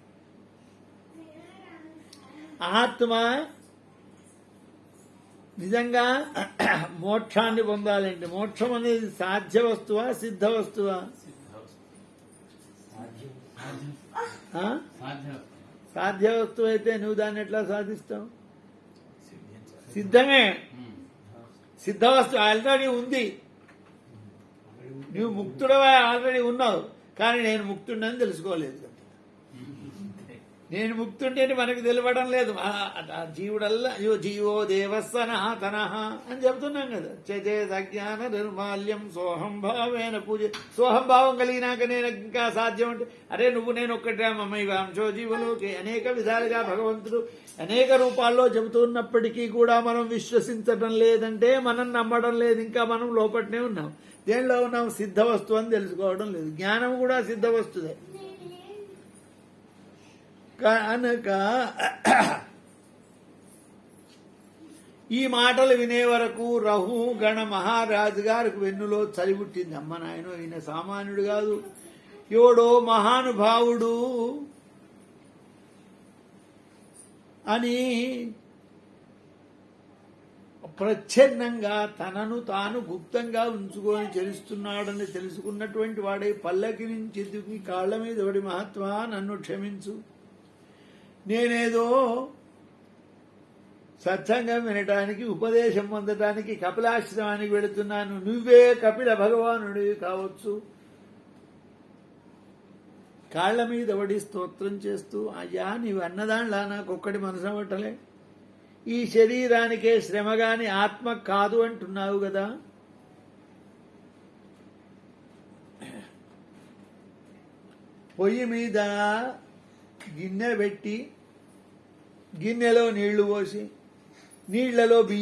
A: ఆత్మ నిజంగా మోక్షాన్ని పొందాలండి. మోక్షం అనేది సాధ్య వస్తువా సిద్ధ వస్తువా? సాధ్య వస్తువు అయితే నువ్వు దాన్ని ఎట్లా సాధిస్తావు? సిద్ధమే, సిద్ధ వస్తువు ఆల్రెడీ ఉంది. నువ్వు ముక్తుడవే ఆల్రెడీ ఉన్నావు, కానీ నేను ముక్తుడని తెలుసుకోలేదు. నేను ముక్తుంటేనే మనకు తెలియడం లేదు. జీవుడల్లా జీవో దేవస్సనాతన అని చెబుతున్నాం కదా. చే సజ్ఞాన నిర్మాల్యం సోహం భావేన పూజ. సోహం భావం కలిగినాక నేను ఇంకా సాధ్యం అంటే అరే నువ్వు నేను ఒక్కటే మమైవాంశో జీవులోకి అనేక విధాలుగా భగవంతుడు అనేక రూపాల్లో చెబుతున్నప్పటికీ కూడా మనం విశ్వసించడం లేదంటే మనం నమ్మడం లేదు. ఇంకా మనం లోపట్నే ఉన్నాం. దేనిలో ఉన్నాం? సిద్ధ వస్తువు అని తెలుసుకోవడం లేదు. జ్ఞానం కూడా సిద్ధ వస్తుదే కనుక ఈ మాటలు వినే వరకు రహు గణ మహారాజు గారికి వెన్నులో చలి పుట్టింది. అమ్మ నాయనో, ఈయన సామాన్యుడు కాదు, ఎవడో మహానుభావుడు అని ప్రచ్ఛన్నంగా తనను తాను గుప్తంగా ఉంచుకొని చరిస్తున్నాడని తెలుసుకున్నటువంటి వాడే పల్లకి నుంచి దిగి కాళ్ల మీద పడి, మహాత్మా నన్ను క్షమించు, నేనేదో సత్సంగం వినటానికి ఉపదేశం పొందటానికి కపిలాశ్రమానికి వెళుతున్నాను, నువ్వే కపిల భగవానుడివి కావచ్చు. కాళ్ల మీద పడి స్తోత్రం చేస్తూ, అయ్యా నీవు అన్నదాండ్లా నాకొక్కటి మనసు పట్టలే, ఈ శరీరానికే శ్రమగాని ఆత్మ కాదు అంటున్నావు కదా. పొయ్యి మీద గిన్నె పెట్టి గిన్నెలో నీళ్లు పోసి నీళ్లలో బియ్యం